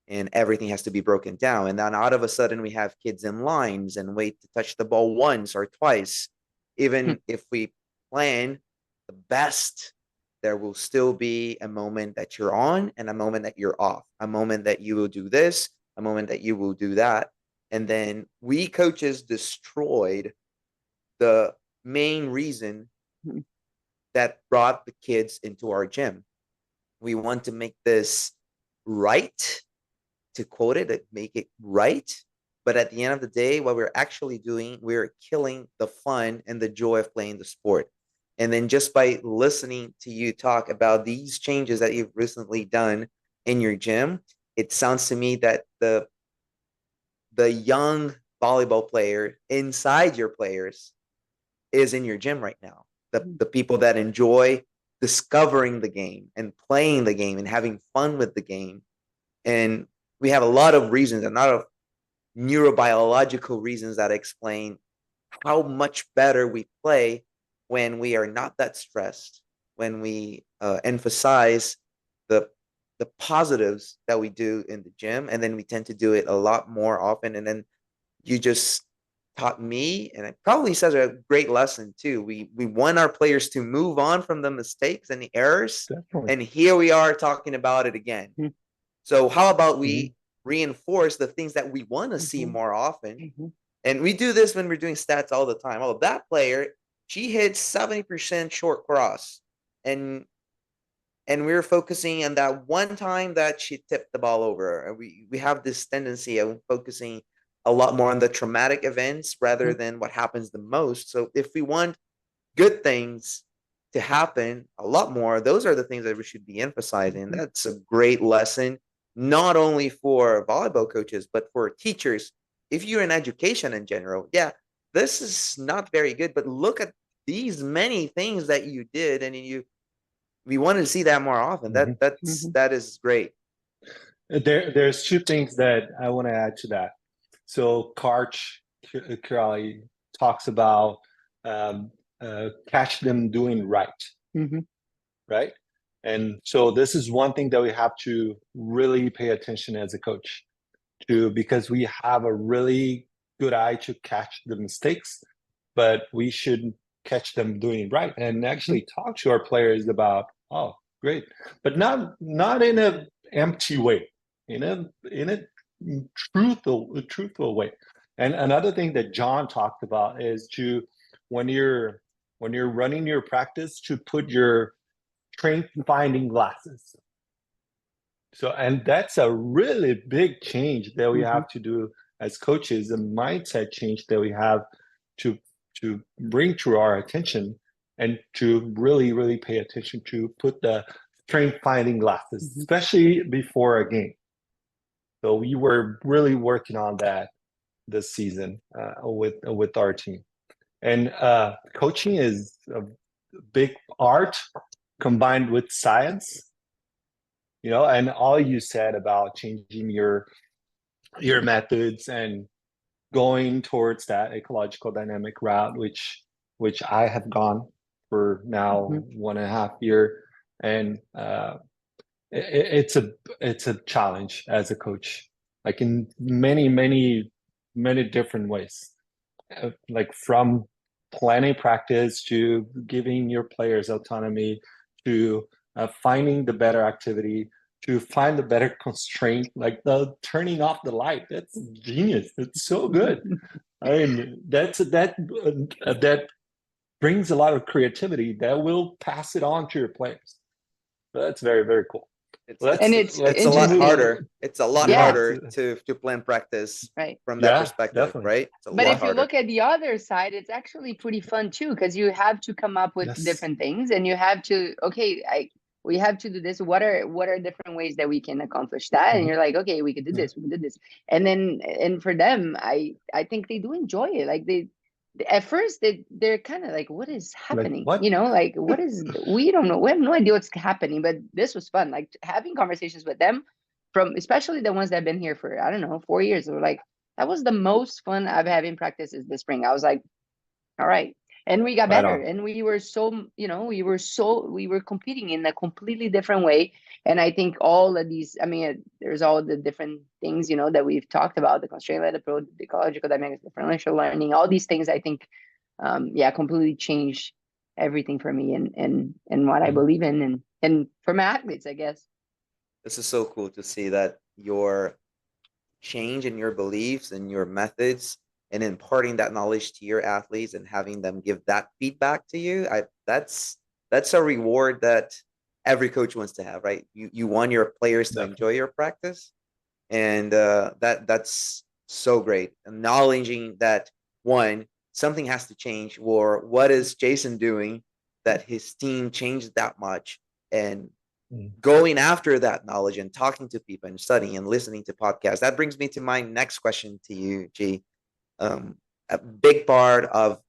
and everything has to be broken down. And then out of a sudden we have kids in lines and wait to touch the ball once or twice. Even if we plan the best, there will still be a moment that you're on and a moment that you're off, a moment that you will do this, a moment that you will do that. And then we coaches destroyed the main reason that brought the kids into our gym. We want to make this right, to quote it, make it right. But at the end of the day, what we're actually doing, we're killing the fun and the joy of playing the sport. And then just by listening to you talk about these changes that you've recently done in your gym, it sounds to me that the young volleyball player inside your players is in your gym right now. The people that enjoy discovering the game and playing the game and having fun with the game. And we have a lot of reasons, and a lot of neurobiological reasons that explain how much better we play when we are not that stressed, when we emphasize the positives that we do in the gym, and then we tend to do it a lot more often. And then you just taught me, and it probably says a great lesson too. We want our players to move on from the mistakes and the errors. Definitely. And here we are talking about it again. Mm-hmm. So how about we reinforce the things that we want to see more often? And we do this when we're doing stats all the time. Oh, that player, she hits 70% short cross. And we're focusing on that one time that she tipped the ball over. We have this tendency of focusing a lot more on the traumatic events rather than what happens the most. So if we want good things to happen a lot more, those are the things that we should be emphasizing. That's a great lesson, not only for volleyball coaches, but for teachers. If you're in education in general, yeah, this is not very good, but look at these many things that you did, and we want to see that more often. That is great. There's two things that I want to add to that. So Coach Curley talks about catch them doing right, right? And so this is one thing that we have to really pay attention as a coach to, because we have a really good eye to catch the mistakes, but we should catch them doing right and actually talk to our players about, oh, great, but not in a empty way, in a truthful way. And another thing that John talked about is to, when you're running your practice, to put your strength finding glasses. So, and that's a really big change that we have to do as coaches, a mindset change that we have to bring to our attention, and to really pay attention to put the strength finding glasses, especially before a game. So we were really working on that this season with our team. And coaching is a big art combined with science, and all you said about changing your methods and going towards that ecological dynamic route, which I have gone for now 1.5 years, and it's a challenge as a coach, like in many different ways, like from planning practice to giving your players autonomy, to finding the better activity, to find the better constraint, like the turning off the light. That's genius. It's so good. I mean, that brings a lot of creativity that will pass it on to your players. So that's very, very cool. It's a lot harder. It's a lot harder to plan practice from that perspective, definitely. right? But if you look at the other side, it's actually pretty fun too, because you have to come up with different things, and you have to, we have to do this. What are different ways that we can accomplish that? And you're like, okay, we could do this, we could do this. And for them, I think they do enjoy it. Like at first they're kind of like, what is happening? Like, like what is, we don't know. We have no idea what's happening, but this was fun. Like having conversations with them, from especially the ones that have been here for, I don't know, 4 years. They were like, that was the most fun I've had in practices this spring. I was like, all right. And we got better, and we were so, we were competing in a completely different way. And I think all of these, I mean, there's all the different things, that we've talked about, the constraint-led approach, the ecological dynamics, differential learning, all these things, I think, completely changed everything for me and what I believe in, and for my athletes, I guess. This is so cool to see that your change in your beliefs and your methods, and imparting that knowledge to your athletes and having them give that feedback to you. That's that's a reward that every coach wants to have, right? You want your players to Definitely. enjoy your practice, and that's so great. Acknowledging that one, something has to change, or what is Jason doing that his team changed that much, and going after that knowledge and talking to people and studying and listening to podcasts. That brings me to my next question to you, G. A big part of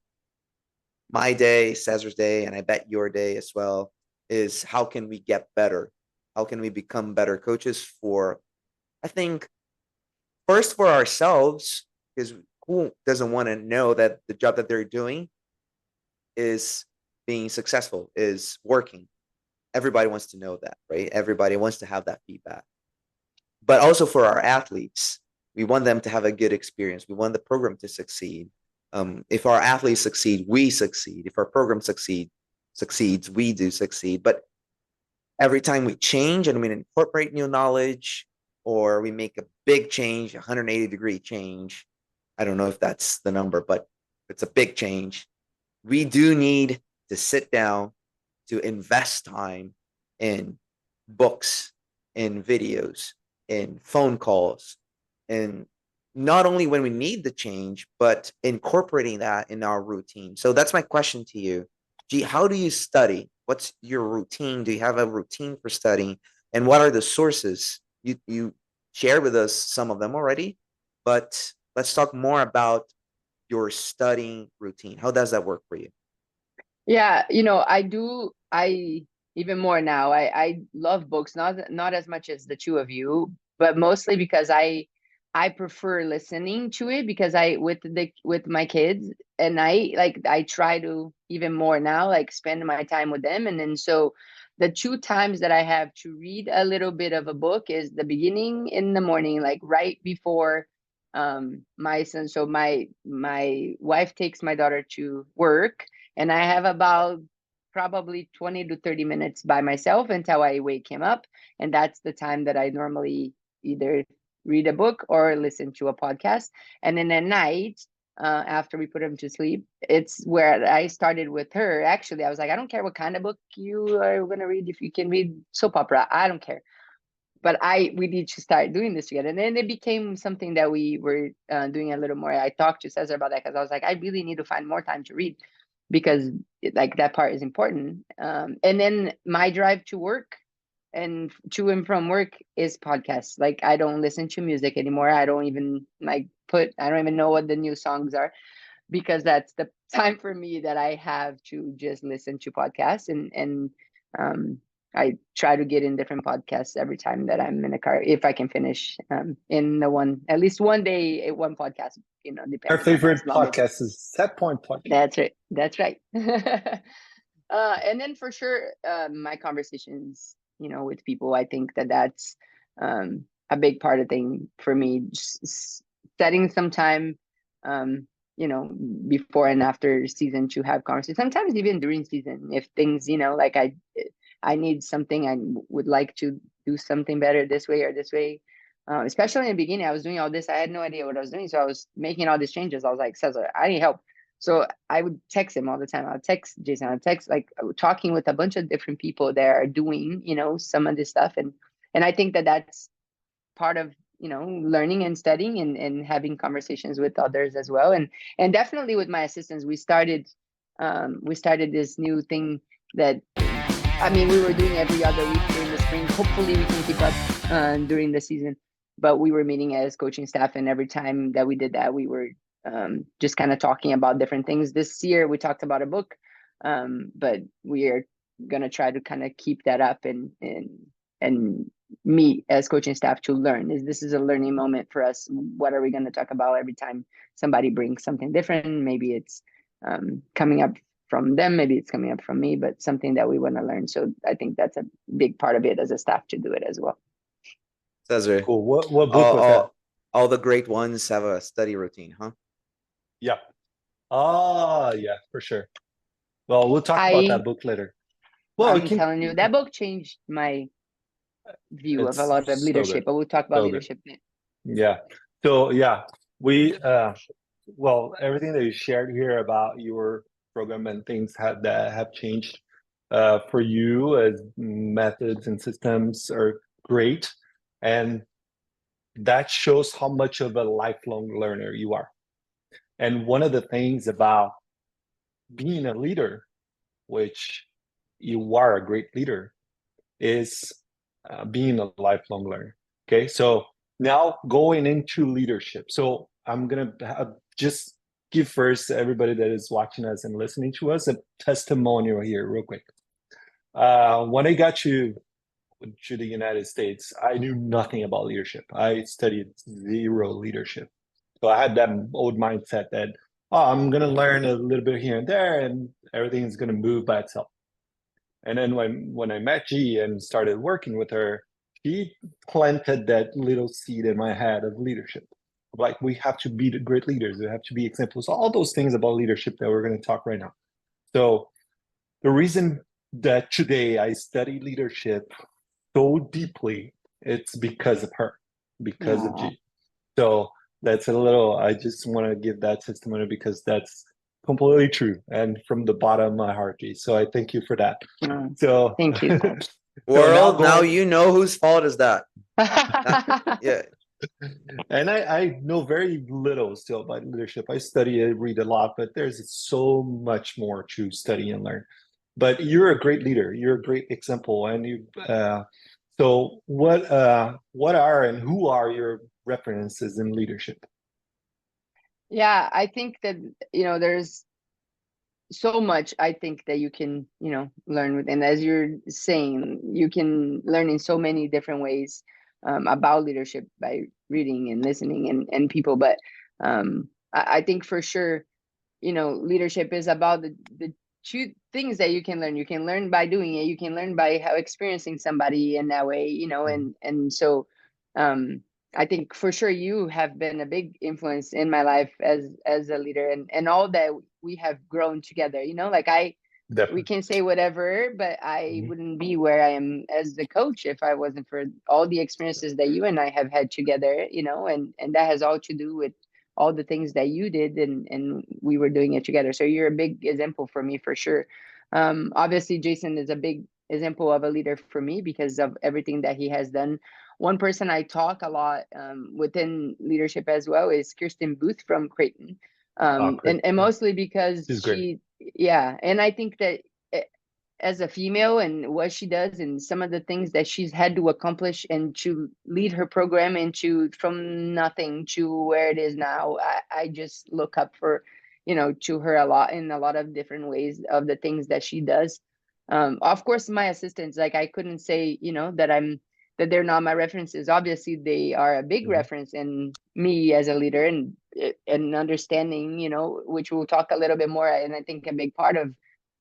my day, Cesar's day, and I bet your day as well, is how can we get better? How can we become better coaches for, I think, first for ourselves, because who doesn't want to know that the job that they're doing is being successful, is working? Everybody wants to know that, right? Everybody wants to have that feedback. But also for our athletes, we want them to have a good experience. We want the program to succeed. If our athletes succeed, we succeed. If our program succeeds, we do succeed. But every time we change and we incorporate new knowledge, or we make a big change, 180-degree change, I don't know if that's the number, but it's a big change. We do need to sit down, to invest time in books, in videos, in phone calls, and not only when we need the change, but incorporating that in our routine. So that's my question to you. G, how do you study? What's your routine? Do you have a routine for studying? And what are the sources? You shared with us some of them already, but let's talk more about your studying routine. How does that work for you? Yeah, I even more now. I love books, not as much as the two of you, but mostly because I prefer listening to it, because with my kids, and I try to even more now, like spend my time with them. And then so the two times that I have to read a little bit of a book is the beginning in the morning, like right before my son. So my wife takes my daughter to work, and I have about probably 20 to 30 minutes by myself until I wake him up. And that's the time that I normally either read a book or listen to a podcast. And then at night, after we put him to sleep, it's where I started with her. Actually, I was like, I don't care what kind of book you are going to read. If you can read soap opera, I don't care. But we need to start doing this together. And then it became something that we were doing a little more. I talked to Cesar about that, because I was like, I really need to find more time to read, because like that part is important. And then my drive to work and to and from work is podcasts. Like I don't listen to music anymore. I don't even I don't even know what the new songs are, because that's the time for me that I have to just listen to podcasts. And I try to get in different podcasts every time that I'm in the car, if I can finish in at least one day, one podcast, Our depending favorite on as long as. podcast is Set Point Podcast. That's right. That's right. And then for sure, my conversations, with people, I think that's a big part of thing for me. Just setting some time, before and after season to have conversations. Sometimes even during season, if things, like I need something, I would like to do something better this way or this way. Especially in the beginning, I was doing all this. I had no idea what I was doing. So I was making all these changes. I was like, Cesar, I need help. So I would text him all the time. I would text Jason. I would text, talking with a bunch of different people that are doing, some of this stuff. And I think that that's part of, learning and studying and having conversations with others as well. And definitely with my assistants, we started this new thing that, we were doing every other week during the spring. Hopefully we can keep up during the season. But we were meeting as coaching staff, and every time that we did that, we were just kind of talking about different things. This year we talked about a book, but we are gonna try to kind of keep that up and meet as coaching staff to learn. This is a learning moment for us. What are we going to talk about every time somebody brings something different? Maybe it's coming up from them, maybe it's coming up from me, but something that we want to learn. So I think that's a big part of it as a staff to do it as well. Cesar, Cool. What book was that? All the great ones have a study routine, huh? Yeah. Yeah, for sure. Well, we'll talk about that book later. Well, I'm telling you, that book changed my view of a lot of leadership, but we'll talk about leadership. Yeah. So yeah, we well, everything that you shared here about your program and things that have changed for you as methods and systems are great. And that shows how much of a lifelong learner you are. And one of the things about being a leader, which you are a great leader, is being a lifelong learner. Okay, so now going into leadership. So I'm gonna just give first everybody that is watching us and listening to us a testimonial here real quick. When I got to the United States, I knew nothing about leadership. I studied zero leadership. So I had that old mindset that, oh, I'm going to learn a little bit here and there and everything is going to move by itself. And then when I met G and started working with her, she planted that little seed in my head of leadership. Like, we have to be the great leaders. We have to be examples. All those things about leadership that we're going to talk right now. So the reason that today I study leadership so deeply, it's because of her, because of G. So that's a little, I just want to give that testimony because that's completely true and from the bottom of my heart, G. So I thank you for that. So thank you. World, now you know whose fault is that. Yeah. And I know very little still about leadership. I study, I read a lot, but there's so much more to study and learn. But you're a great leader. You're a great example. And you, so what are and who are your references in leadership? Yeah, I think that, there's so much I think that you can, learn with. And as you're saying, you can learn in so many different ways about leadership by reading and listening and people. But I think for sure, leadership is about the two things that you can learn. You can learn by doing it. You can learn by how experiencing somebody in that way, and so I think for sure you have been a big influence in my life as a leader and all that we have grown together, like Definitely. we can say whatever, but I wouldn't be where I am as the coach if I wasn't for all the experiences that you and I have had together, and that has all to do with all the things that you did and we were doing it together. So you're a big example for me for sure. Obviously Jason is a big example of a leader for me because of everything that he has done. One person I talk a lot within leadership as well is Kirsten Booth from Creighton. And mostly because and I think that as a female and what she does and some of the things that she's had to accomplish and to lead her program into from nothing to where it is now, I just look up for, to her a lot in a lot of different ways of the things that she does. Of course, my assistants, like I couldn't say, that they're not my references. Obviously, they are a big reference in me as a leader and understanding, which we'll talk a little bit more. And I think a big part of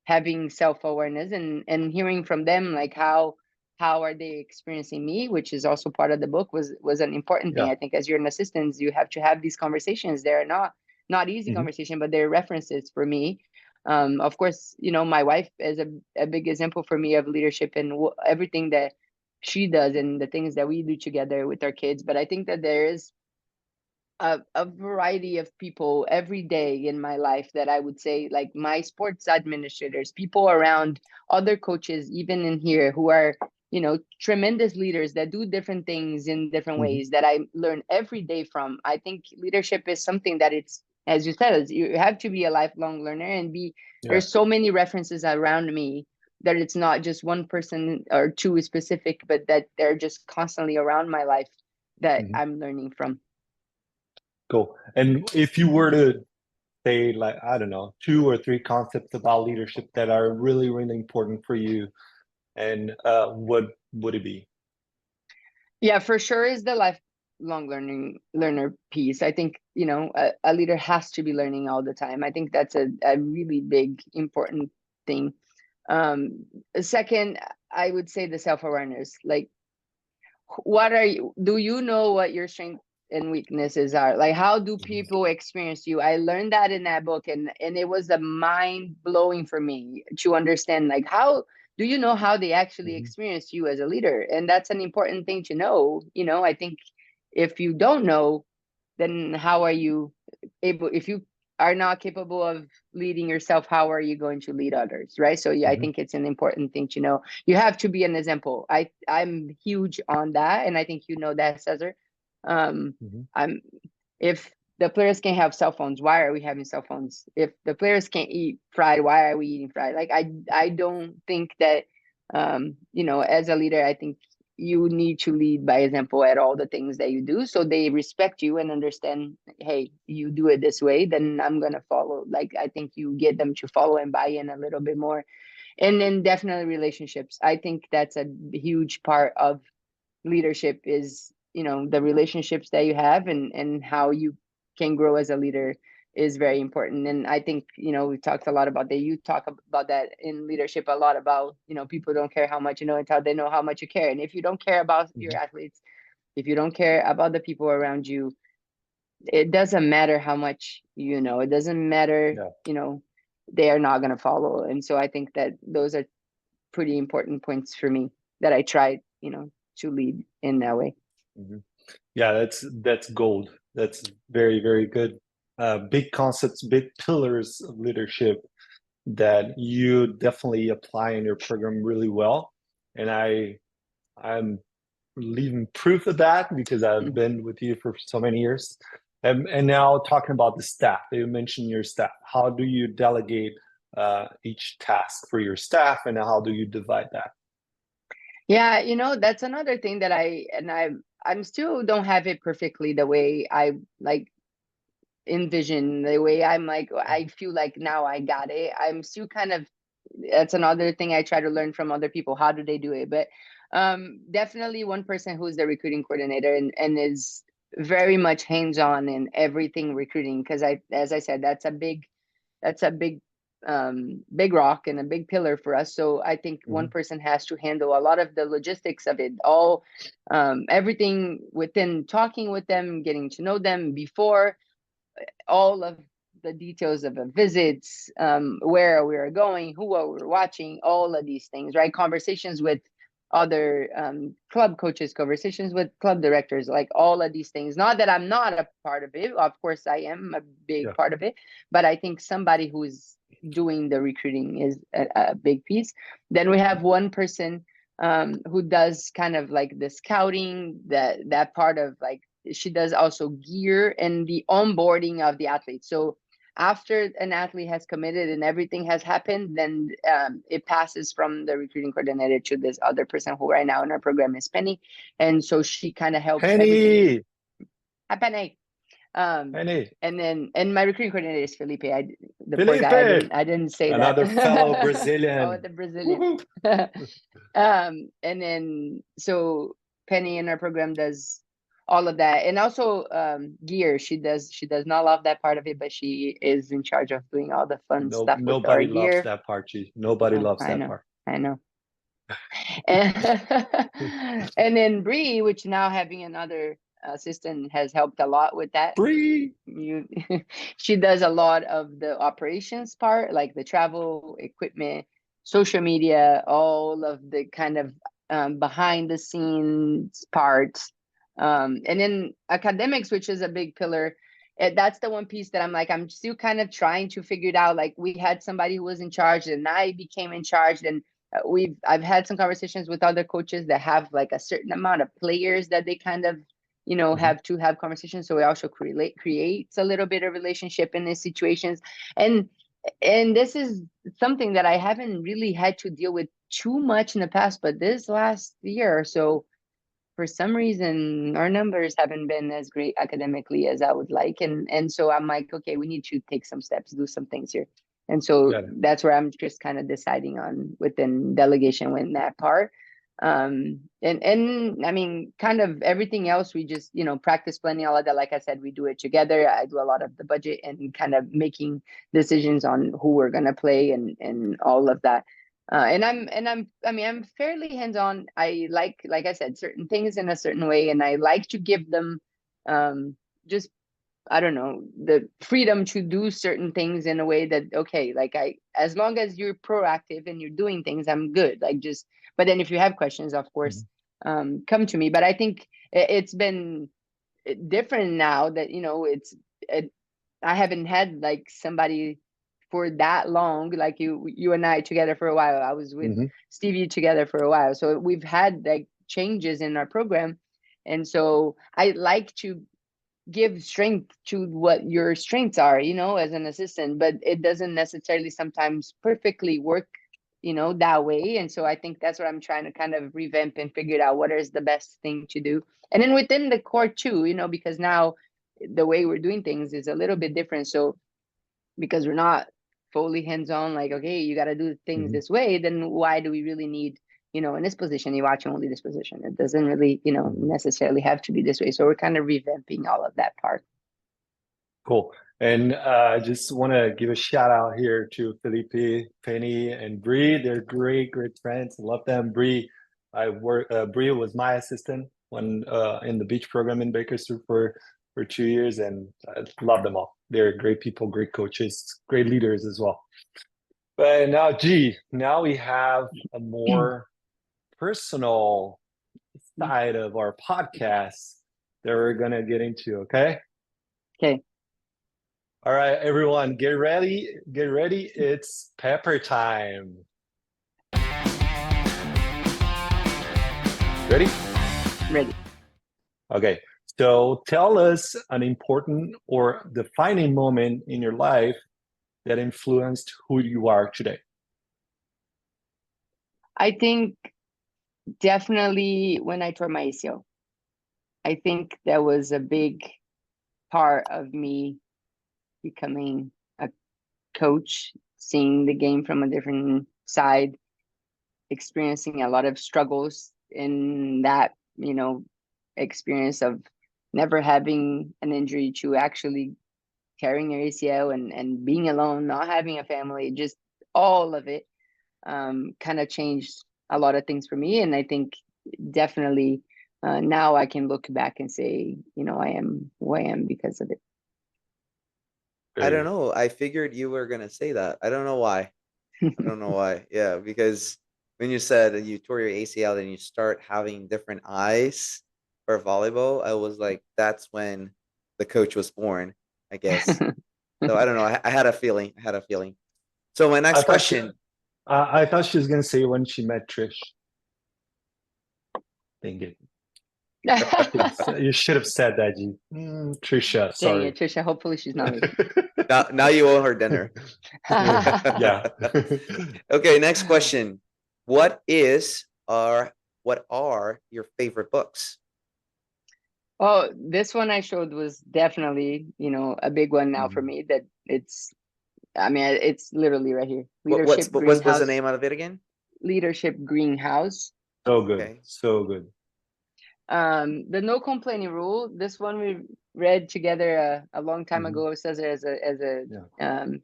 having self-awareness and hearing from them, like how are they experiencing me, which is also part of the book, was an important thing. I think as you're an assistant, you have to have these conversations. They're not easy conversation, but they're references for me. Of course, my wife is a big example for me of leadership and everything that she does and the things that we do together with our kids. But I think that there is a variety of people every day in my life that I would say, like my sports administrators, people around, other coaches, even in here, who are, tremendous leaders that do different things in different ways that I learn every day from. I think leadership is something that it's, as you said, you have to be a lifelong learner and there's so many references around me that it's not just one person or two specific, but that they're just constantly around my life that I'm learning from. Cool. And if you were to say, like, I don't know, 2 or 3 concepts about leadership that are really, really important for you, and what would it be? Yeah, for sure is the lifelong learner piece. I think, a leader has to be learning all the time. I think that's a really big, important thing. Second, I would say the self-awareness. Like, do you know what your strengths and weaknesses are? Like, how do people experience you? I learned that in that book and it was a mind blowing for me to understand, like, how do you know how they actually experience you as a leader? And that's an important thing to know. I think if you don't know, then how are you able, if you are not capable of leading yourself, how are you going to lead others, right? So yeah, I think it's an important thing to know. You have to be an example. I'm huge on that, and I think you know that, Cesar. If the players can't have cell phones, why are we having cell phones? If the players can't eat fried, why are we eating fried? Like I don't think that you know, as a leader, I think you need to lead by example at all the things that you do, so they respect you and understand, hey, you do it this way, then I'm gonna follow. Like I think you get them to follow and buy in a little bit more. And then definitely relationships. I think that's a huge part of leadership, is, you know, the relationships that you have, and how you can grow as a leader is very important. And I think, you know, we talked a lot about that. You talk about that in leadership a lot, about, you know, people don't care how much you know until they know how much you care. And if you don't care about your athletes, if you don't care about the people around you, it doesn't matter how much you know. It doesn't matter, you know, they are not going to follow. And so I think that those are pretty important points for me that I try, you know, to lead in that way. Yeah, that's gold. That's very, very good. Big concepts, big pillars of leadership that you definitely apply in your program really well. And I'm living proof of that, because I've been with you for so many years. And now talking about the staff, you mentioned your staff. How do you delegate each task for your staff, and how do you divide that? Yeah, you know, that's another thing that I'm still don't have it perfectly the way I like envision, the way I'm like, I feel like now I got it. I'm still kind of, that's another thing I try to learn from other people. How do they do it? But definitely one person who's the recruiting coordinator and is very much hands-on in everything recruiting. Because as I said, that's a big big rock and a big pillar for us. So I think one person has to handle a lot of the logistics of it all, everything within talking with them, getting to know them before, all of the details of the visits, where we are going, who are we watching, all of these things, right? Conversations with other club coaches, conversations with club directors, like all of these things. Not that I'm not a part of it. Of course, I am a big part of it. But I think somebody who's doing the recruiting is a big piece. Then we have one person who does kind of like the scouting, that part of like, she does also gear and the onboarding of the athlete. So after an athlete has committed and everything has happened, then it passes from the recruiting coordinator to this other person who right now in our program is Penny. And so she kind of helps everything. Hi, Penny. And my recruiting coordinator is Felipe. Poor guy, I didn't say another that. fellow Brazilian. Oh, the Brazilian. And then so Penny in our program does all of that, and also gear. She does not love that part of it, but she is in charge of doing all the fun stuff with our gear. Nobody loves that part. Nobody loves that part. I know. And then Bree, which now having another assistant has helped a lot with that. Bree, she does a lot of the operations part, like the travel, equipment, social media, all of the kind of behind the scenes parts. And then academics, which is a big pillar. That's the one piece that I'm still kind of trying to figure it out. Like we had somebody who was in charge, and I became in charge, and I've had some conversations with other coaches that have like a certain amount of players that they kind of, you know, have to have conversations. So it also creates a little bit of relationship in these situations. And this is something that I haven't really had to deal with too much in the past, but this last year or so, for some reason, our numbers haven't been as great academically as I would like. And so I'm like, okay, we need to take some steps, do some things here. And so that's where I'm just kind of deciding on within delegation in that part. And I mean, kind of everything else, we just, you know, practice planning, all of that. Like I said, we do it together. I do a lot of the budget and kind of making decisions on who we're going to play and all of that. I'm fairly hands-on. I like I said, certain things in a certain way, and I like to give them just, I don't know, the freedom to do certain things in a way that, okay, like as long as you're proactive and you're doing things, I'm good. Like just, but then if you have questions, of course, come to me. But I think it's been different now that, you know, I haven't had like somebody for that long, like you and I together for a while. I was with Stevie together for a while. So we've had like changes in our program. And so I like to give strength to what your strengths are, you know, as an assistant, but it doesn't necessarily sometimes perfectly work, you know, that way. And so I think that's what I'm trying to kind of revamp and figure out what is the best thing to do. And then within the court too, you know, because now the way we're doing things is a little bit different. So because we're not fully hands-on, like, okay, you got to do things this way, then why do we really need, you know, in this position, you watch only this position? It doesn't really, you know, necessarily have to be this way. So we're kind of revamping all of that part. Cool. And I just want to give a shout out here to Felipe, Penny, and Bree. They're great friends. I love them. Bree was my assistant when in the beach program in Bakersfield for 2 years, and I love them all. They're great people, great coaches, great leaders as well. But now we have a more personal side of our podcast that we're gonna get into. Okay. All right, everyone, get ready. It's pepper time. Ready? Ready. Okay, so tell us an important or defining moment in your life that influenced who you are today. I think definitely when I tore my ACL. I think that was a big part of me becoming a coach, seeing the game from a different side, experiencing a lot of struggles in that, you know, experience of never having an injury to actually tearing your ACL and being alone, not having a family, just all of it kind of changed a lot of things for me. And I think definitely now I can look back and say, you know, I am who I am because of it. I don't know. I figured you were gonna say that. I don't know why. Yeah, because when you said that you tore your ACL and you start having different eyes for volleyball, I was like, that's when the coach was born, I guess. So I don't know. I had a feeling. So my next question. I thought she was gonna say when she met Trish. Dang it. You should have said that, G. Trisha, sorry. Dang it, Trisha, hopefully she's not listening. Now you owe her dinner. Yeah. Okay, next question. What are your favorite books? Oh, this one I showed was definitely, you know, a big one now for me. That it's literally right here. What's the name of it again? Leadership Greenhouse. So good. Okay. So good. The no complaining rule. This one we read together a long time ago with Cesar as a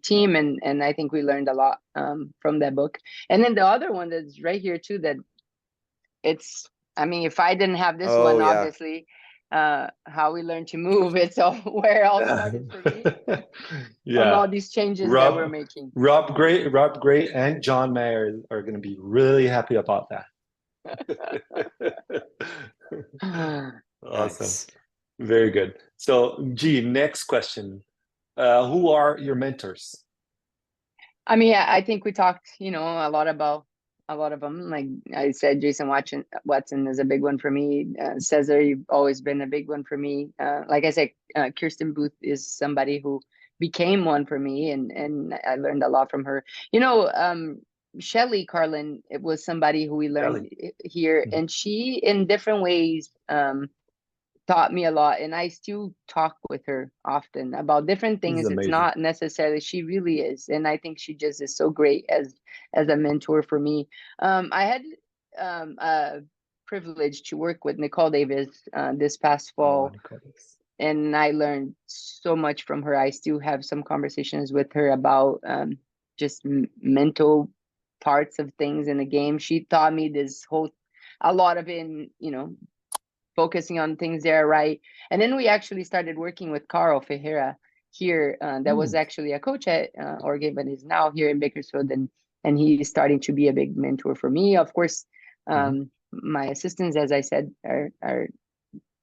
team, and I think we learned a lot from that book. And then the other one that's right here too. That it's. I mean, if I didn't have this one, obviously, how we learn to move. It's all where it all started for me. Yeah. On all these changes that we're making. Rob Gray, and John Mayer are going to be really happy about that. Awesome. Nice. Very good. So, next question. Who are your mentors? I mean, I think we talked, you know, a lot about a lot of them. Like I said, Jason Watson is a big one for me. Cesar, you've always been a big one for me. Like I said, Kirsten Booth is somebody who became one for me, and I learned a lot from her. You know, Shelly Carlin, it was somebody who we learned here, and she, in different ways, taught me a lot, and I still talk with her often about different things. It's not necessarily, she really is, and I think she just is so great as a mentor for me. I had a privilege to work with Nicole Davis this past fall, and I learned so much from her. I still have some conversations with her about just mental parts of things in the game. She taught me a lot of it in, you know, focusing on things there, right? And then we actually started working with Carl Ferreira here. That was actually a coach at Oregon, but is now here in Bakersfield, and he's starting to be a big mentor for me. Of course, my assistants, as I said, are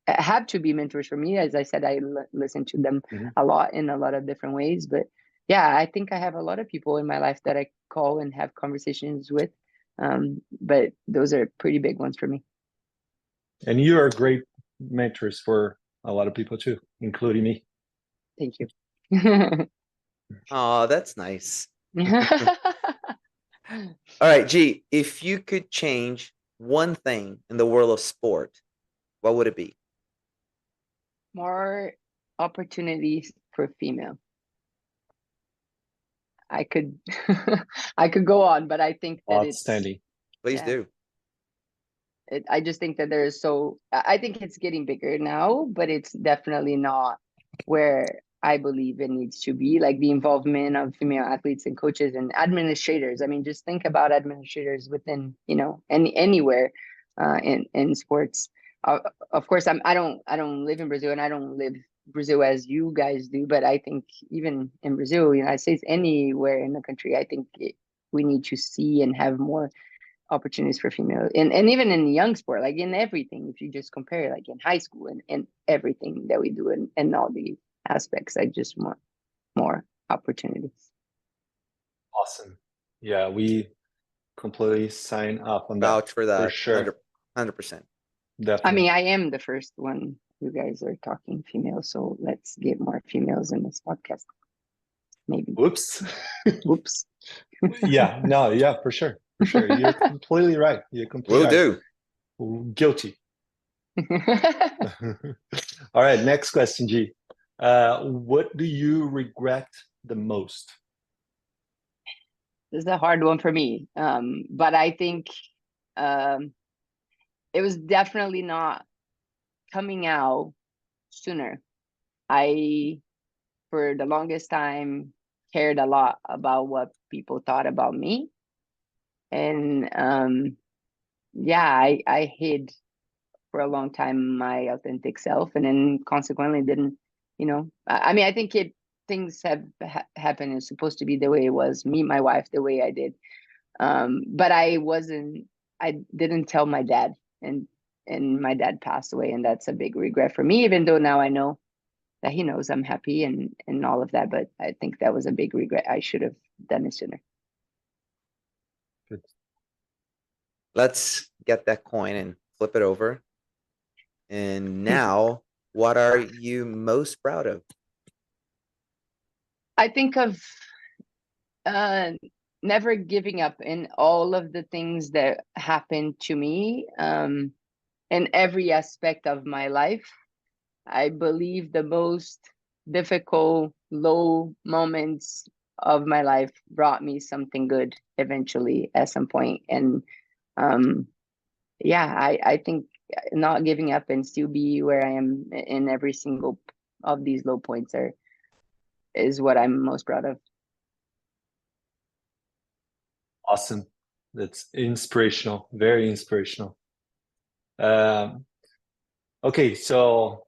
have to be mentors for me. As I said, I listen to them a lot in a lot of different ways. But yeah, I think I have a lot of people in my life that I call and have conversations with. But those are pretty big ones for me. And you are great mentors for a lot of people too, including me. Thank you. Oh, that's nice. All right, G, if you could change one thing in the world of sport, what would it be? More opportunities for female. I could I could go on, but I think that Outstanding. Please do. I just think that I think it's getting bigger now, but it's definitely not where I believe it needs to be. Like the involvement of female athletes and coaches and administrators. I mean, just think about administrators within, anywhere in sports. Of course, I don't live in Brazil, and I don't live Brazil as you guys do, but I think even in Brazil, United States, anywhere in the country, I think we need to see and have more opportunities for female, and even in young sport, like in everything. If you just compare, like in high school and everything that we do and all the aspects, I just want more opportunities. Awesome. Yeah, we completely sign up on that. Vouch for that. For sure. 100%. Definitely. I mean, I am the first one. You guys are talking female, so let's get more females in this podcast. Maybe. Whoops. Yeah, yeah, for sure. For sure. You're completely right. Will do. Guilty. All right, next question, G. What do you regret the most? This is a hard one for me, but I think it was definitely not coming out sooner. I, for the longest time, cared a lot about what people thought about me. And I hid for a long time my authentic self, and then consequently didn't, I mean, I think things have happened. It's supposed to be the way it was, meet my wife the way I did. But I didn't tell my dad, and my dad passed away, and that's a big regret for me, even though now I know that he knows I'm happy and all of that. But I think that was a big regret. I should have done it sooner. Good. Let's get that coin and flip it over. And now, what are you most proud of? I think of never giving up in all of the things that happened to me, in every aspect of my life. I believe the most difficult, low moments of my life brought me something good eventually at some point. And I think not giving up and still be where I am in every single of these low points is what I'm most proud of. Awesome. That's inspirational. Very inspirational. Okay, so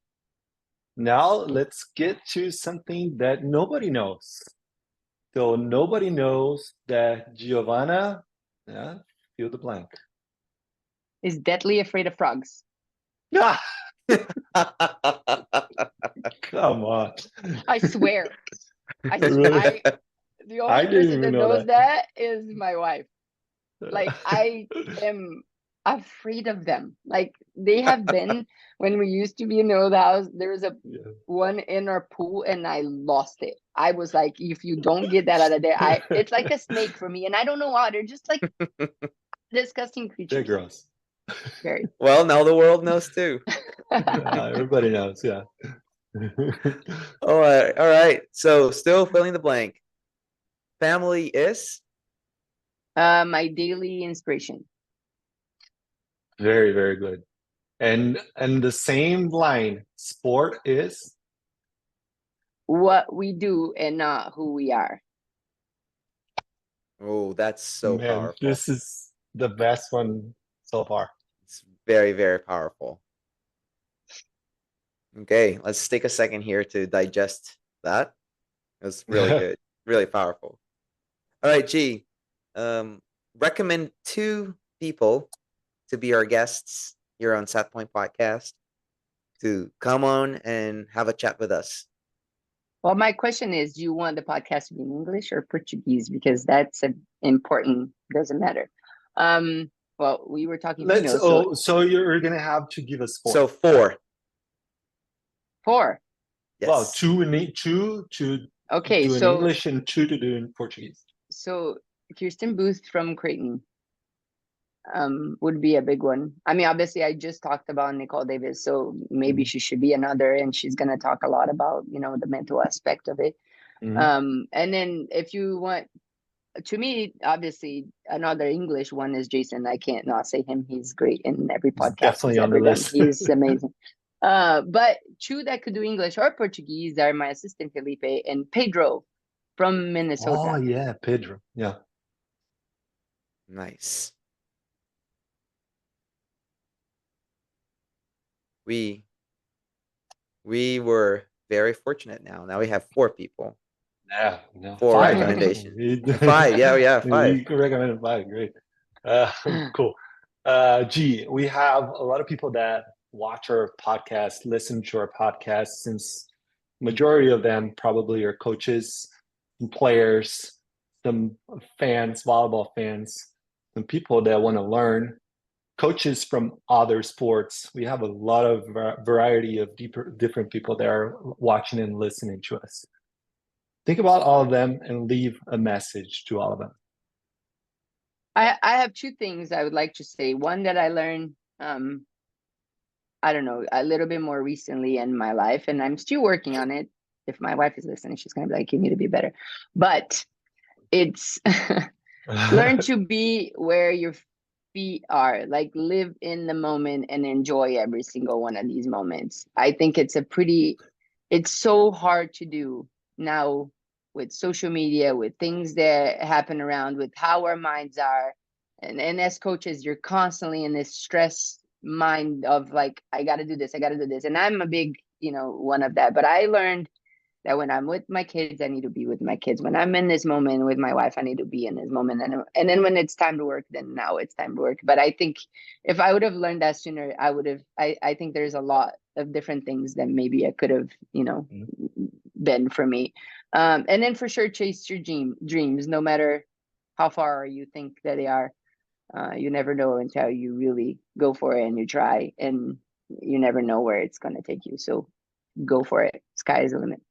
now let's get to something that nobody knows. So nobody knows that Giovana, fill the blank, is deathly afraid of frogs. Ah! Come on. I swear. Really? The only didn't person even that know knows that. that is my wife. Like, I am afraid of them. Like, they have been, when we used to be in the old house, there was one in our pool, and I lost it. I was like, if you don't get that out of there, it's like a snake for me. And I don't know why. They're just like disgusting creatures. They're gross. Very. Well, now the world knows too. Everybody knows, yeah. All right. So still filling the blank. Family is? My daily inspiration. Very, very good. And the same line, sport is? What we do and not who we are. Oh, that's so powerful. This is the best one so far. It's very, very powerful. Okay, let's take a second here to digest that. It was really good, really powerful. All right, G, recommend 2 people to be our guests here on Set Point Podcast. to come on and have a chat with us. Well, my question is, do you want the podcast to be in English or Portuguese? Because that's important, doesn't matter. Well, we were talking so you're gonna have to give us 4. So 4. 4. Yes. Well, 2 to Okay, do in so English and 2 to do in Portuguese. So Kirsten Booth from Creighton would be a big one. I mean, obviously, I just talked about Nicole Davis, so maybe she should be another, and she's going to talk a lot about, the mental aspect of it. And then if you want, to me, obviously, another English one is Jason. I can't not say him. He's great in every podcast definitely he's on the ever done. list. He's amazing. But 2 that could do English or Portuguese are my assistant Felipe and Pedro from Minnesota. Oh yeah, Pedro. Yeah. Nice. We were very fortunate now. Now we have 4 people. Yeah. No, 4 5 recommendations. 5. Yeah, 5. We can recommend 5. Great. Cool. We have a lot of people that watch our podcast, listen to our podcast, since majority of them probably are coaches, some players, some fans, volleyball fans, some people that want to learn, coaches from other sports. We have a lot of variety of different people that are watching and listening to us. Think about all of them and leave a message to all of them. I have 2 things I would like to say. One that I learned, I don't know, a little bit more recently in my life, and I'm still working on it. If my wife is listening, she's going to be like, you need to be better. But it's learn to be where your feet are, like live in the moment and enjoy every single one of these moments. I think it's so hard to do now with social media, with things that happen around, with how our minds are. And as coaches, you're constantly in this stress mind of like, I got to do this. And I'm a big, one of that. But I learned that when I'm with my kids, I need to be with my kids. When I'm in this moment with my wife, I need to be in this moment. And then when it's time to work, then now it's time to work. But I think if I would have learned that sooner, I would have, I think there's a lot of different things that maybe I could have, been for me. And then for sure, chase your dreams, no matter how far you think that they are. You never know until you really go for it and you try, and you never know where it's going to take you. So go for it. Sky is the limit.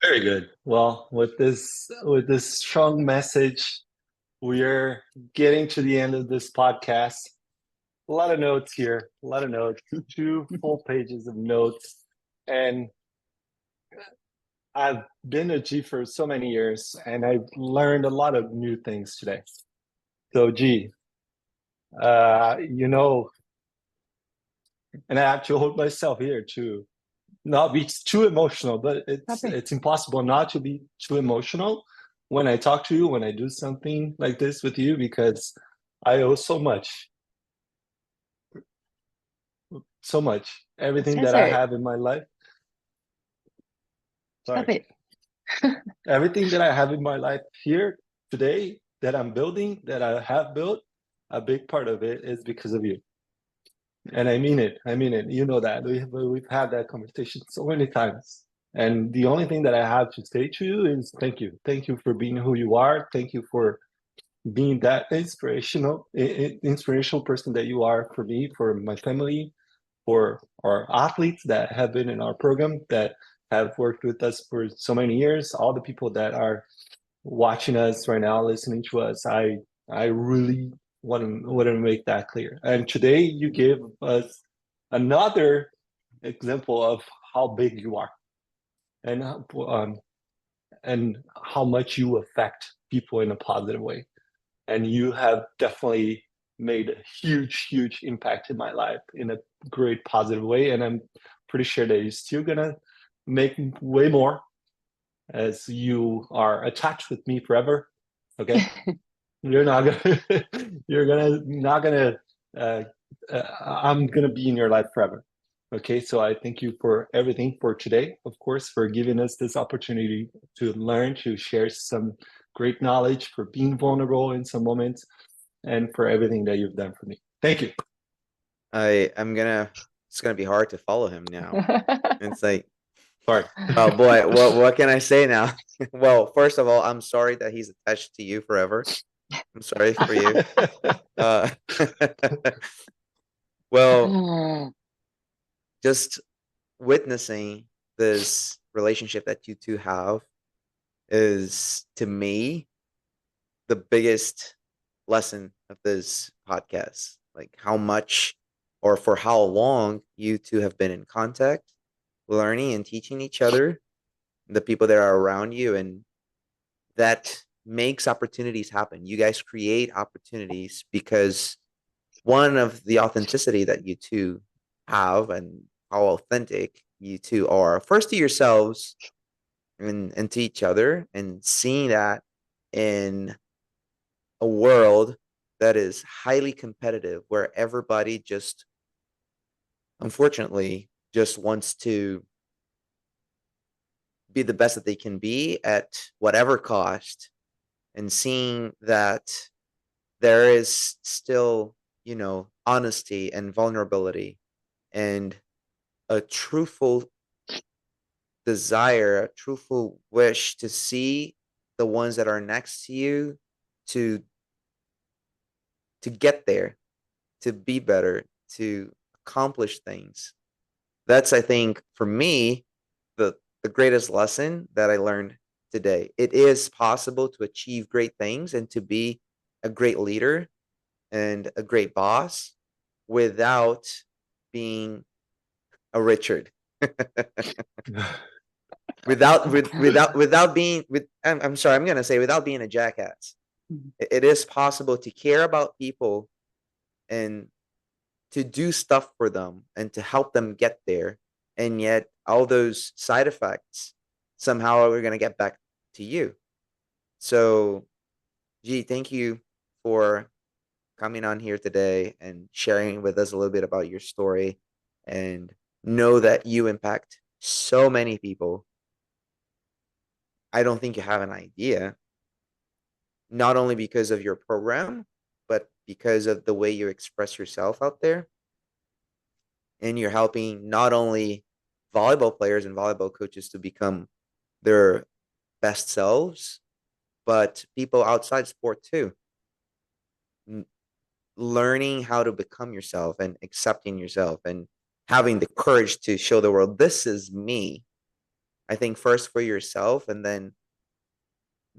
Very good. Well, with this strong message, we are getting to the end of this podcast. A lot of notes here. 2 full pages of notes. And I've been a G for so many years, and I've learned a lot of new things today. So G, and I have to hold myself here to not be too emotional, but it's impossible not to be too emotional when I talk to you, when I do something like this with you, because I owe so much. Everything that I have in my life. Stop it. Everything that I have in my life here today, that I'm building, that I have built, a big part of it is because of you. And I mean it. You know that. We've had that conversation so many times. And the only thing that I have to say to you is thank you. Thank you for being who you are. Thank you for being that inspirational person that you are for me, for my family, for our athletes that have been in our program, that have worked with us for so many years, all the people that are watching us right now, listening to us. I really want to make that clear. And today you gave us another example of how big you are, and how much you affect people in a positive way. And you have definitely made a huge impact in my life in a great positive way. And I'm pretty sure that you're still gonna make way more, as you are attached with me forever. Okay. I'm gonna be in your life forever. Okay, so I thank you for everything for today, of course, for giving us this opportunity to learn, to share some great knowledge, for being vulnerable in some moments, and for everything that you've done for me. Thank you. it's gonna be hard to follow him now. It's like, Sorry. oh boy, what can I say now? Well, first of all, I'm sorry that he's attached to you forever. I'm sorry for you. Uh, well, just witnessing this relationship that you two have is, to me, the biggest lesson of this podcast. Like how much or for how long you two have been in contact, learning and teaching each other, the people that are around you, and that makes opportunities happen. You guys create opportunities because one of the authenticity that you two have and how authentic you two are, first to yourselves and to each other, and seeing that in a world that is highly competitive where everybody just unfortunately just wants to be the best that they can be at whatever cost, and seeing that there is still, honesty and vulnerability and a truthful desire, a truthful wish to see the ones that are next to you to get there, to be better, to accomplish things. That's, I think, for me, the greatest lesson that I learned today. It is possible to achieve great things and to be a great leader and a great boss without being a Richard. without being I'm sorry, I'm gonna say without being a jackass. It is possible to care about people and to do stuff for them and to help them get there, and yet all those side effects somehow are going to get back to you. So, gee, thank you for coming on here today and sharing with us a little bit about your story, and know that you impact so many people. I don't think you have an idea, not only because of your program, but because of the way you express yourself out there. And you're helping not only volleyball players and volleyball coaches to become their best selves, but people outside sport too. Learning how to become yourself and accepting yourself and having the courage to show the world, this is me. I think first for yourself, and then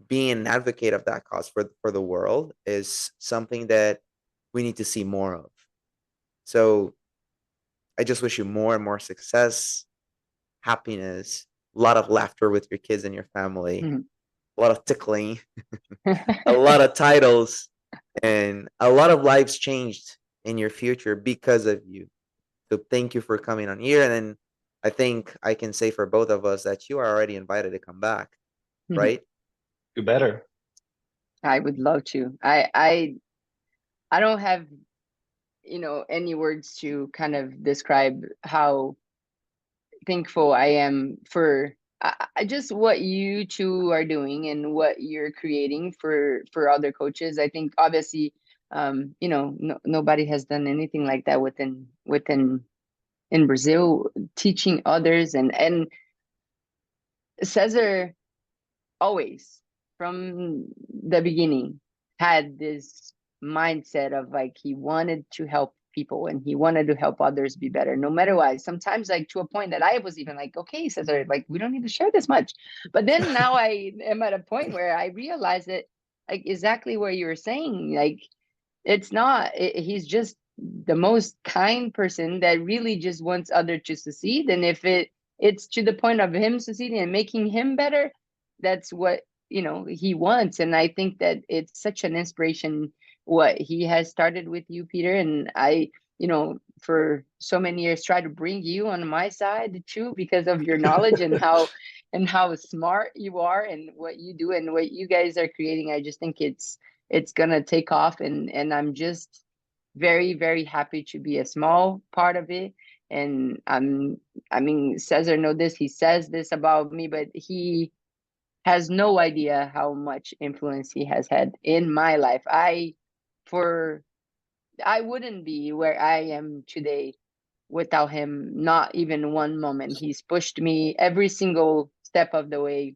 being an advocate of that cause for the world is something that we need to see more of. So I just wish you more and more success, happiness, a lot of laughter with your kids and your family, a lot of tickling, a lot of titles, and a lot of lives changed in your future because of you. So thank you for coming on here. And then I think I can say for both of us that you are already invited to come back, right? You better. I would love to. I don't have, any words to kind of describe how thankful I am for I just what you two are doing and what you're creating for other coaches. I think obviously, nobody has done anything like that within in Brazil, teaching others, and Cesar always from the beginning had this mindset of like he wanted to help people and he wanted to help others be better no matter what. Sometimes like to a point that I was even like, okay, Cesar, like we don't need to share this much. But then now I am at a point where I realize that like exactly what you were saying, like it's not he's just the most kind person that really just wants others to succeed. And if it's to the point of him succeeding and making him better, that's what he wants. And I think that it's such an inspiration what he has started with you, Peter. And I for so many years try to bring you on my side too because of your knowledge and how smart you are and what you do and what you guys are creating. I just think it's gonna take off, and I'm just very, very happy to be a small part of it. And I mean, Cesar know this, he says this about me, but he has no idea how much influence he has had in my life. For I wouldn't be where I am today without him. Not even one moment. He's pushed me every single step of the way,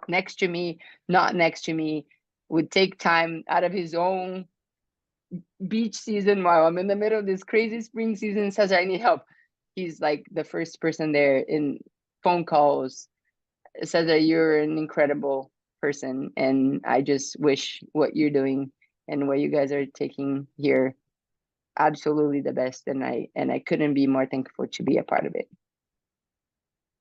next to me, not next to me, would take time out of his own beach season while I'm in the middle of this crazy spring season. Says I need help. He's like the first person there in phone calls. Says that you're an incredible person, and I just wish what you're doing and what you guys are taking here absolutely the best, and I couldn't be more thankful to be a part of it.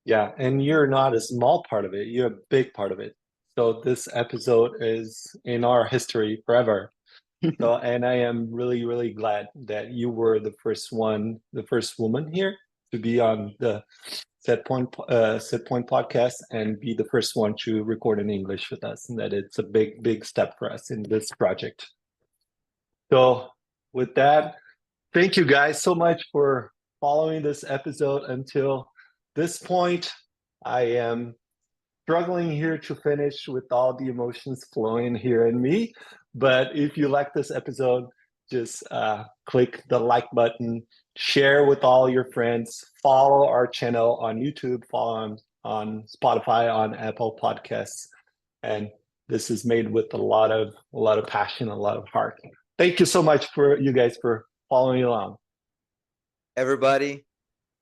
Yeah, and you're not a small part of it, you're a big part of it. So this episode is in our history forever. So, and I am really, really glad that you were the first woman here to be on the Set Point podcast and be the first one to record in English with us, and that it's a big, big step for us in this project. So with that, thank you guys so much for following this episode until this point. I am struggling here to finish with all the emotions flowing here in me. But if you like this episode, just click the like button, share with all your friends, follow our channel on YouTube, follow on Spotify, on Apple Podcasts. And this is made with a lot of passion, a lot of heart. Thank you so much for you guys for following along. Everybody,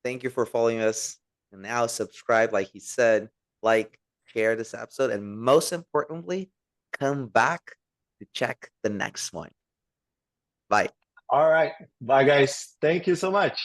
thank you for following us. And now subscribe, like he said, like, share this episode, and most importantly, come back to check the next one. Bye. All right. Bye, guys. Thank you so much.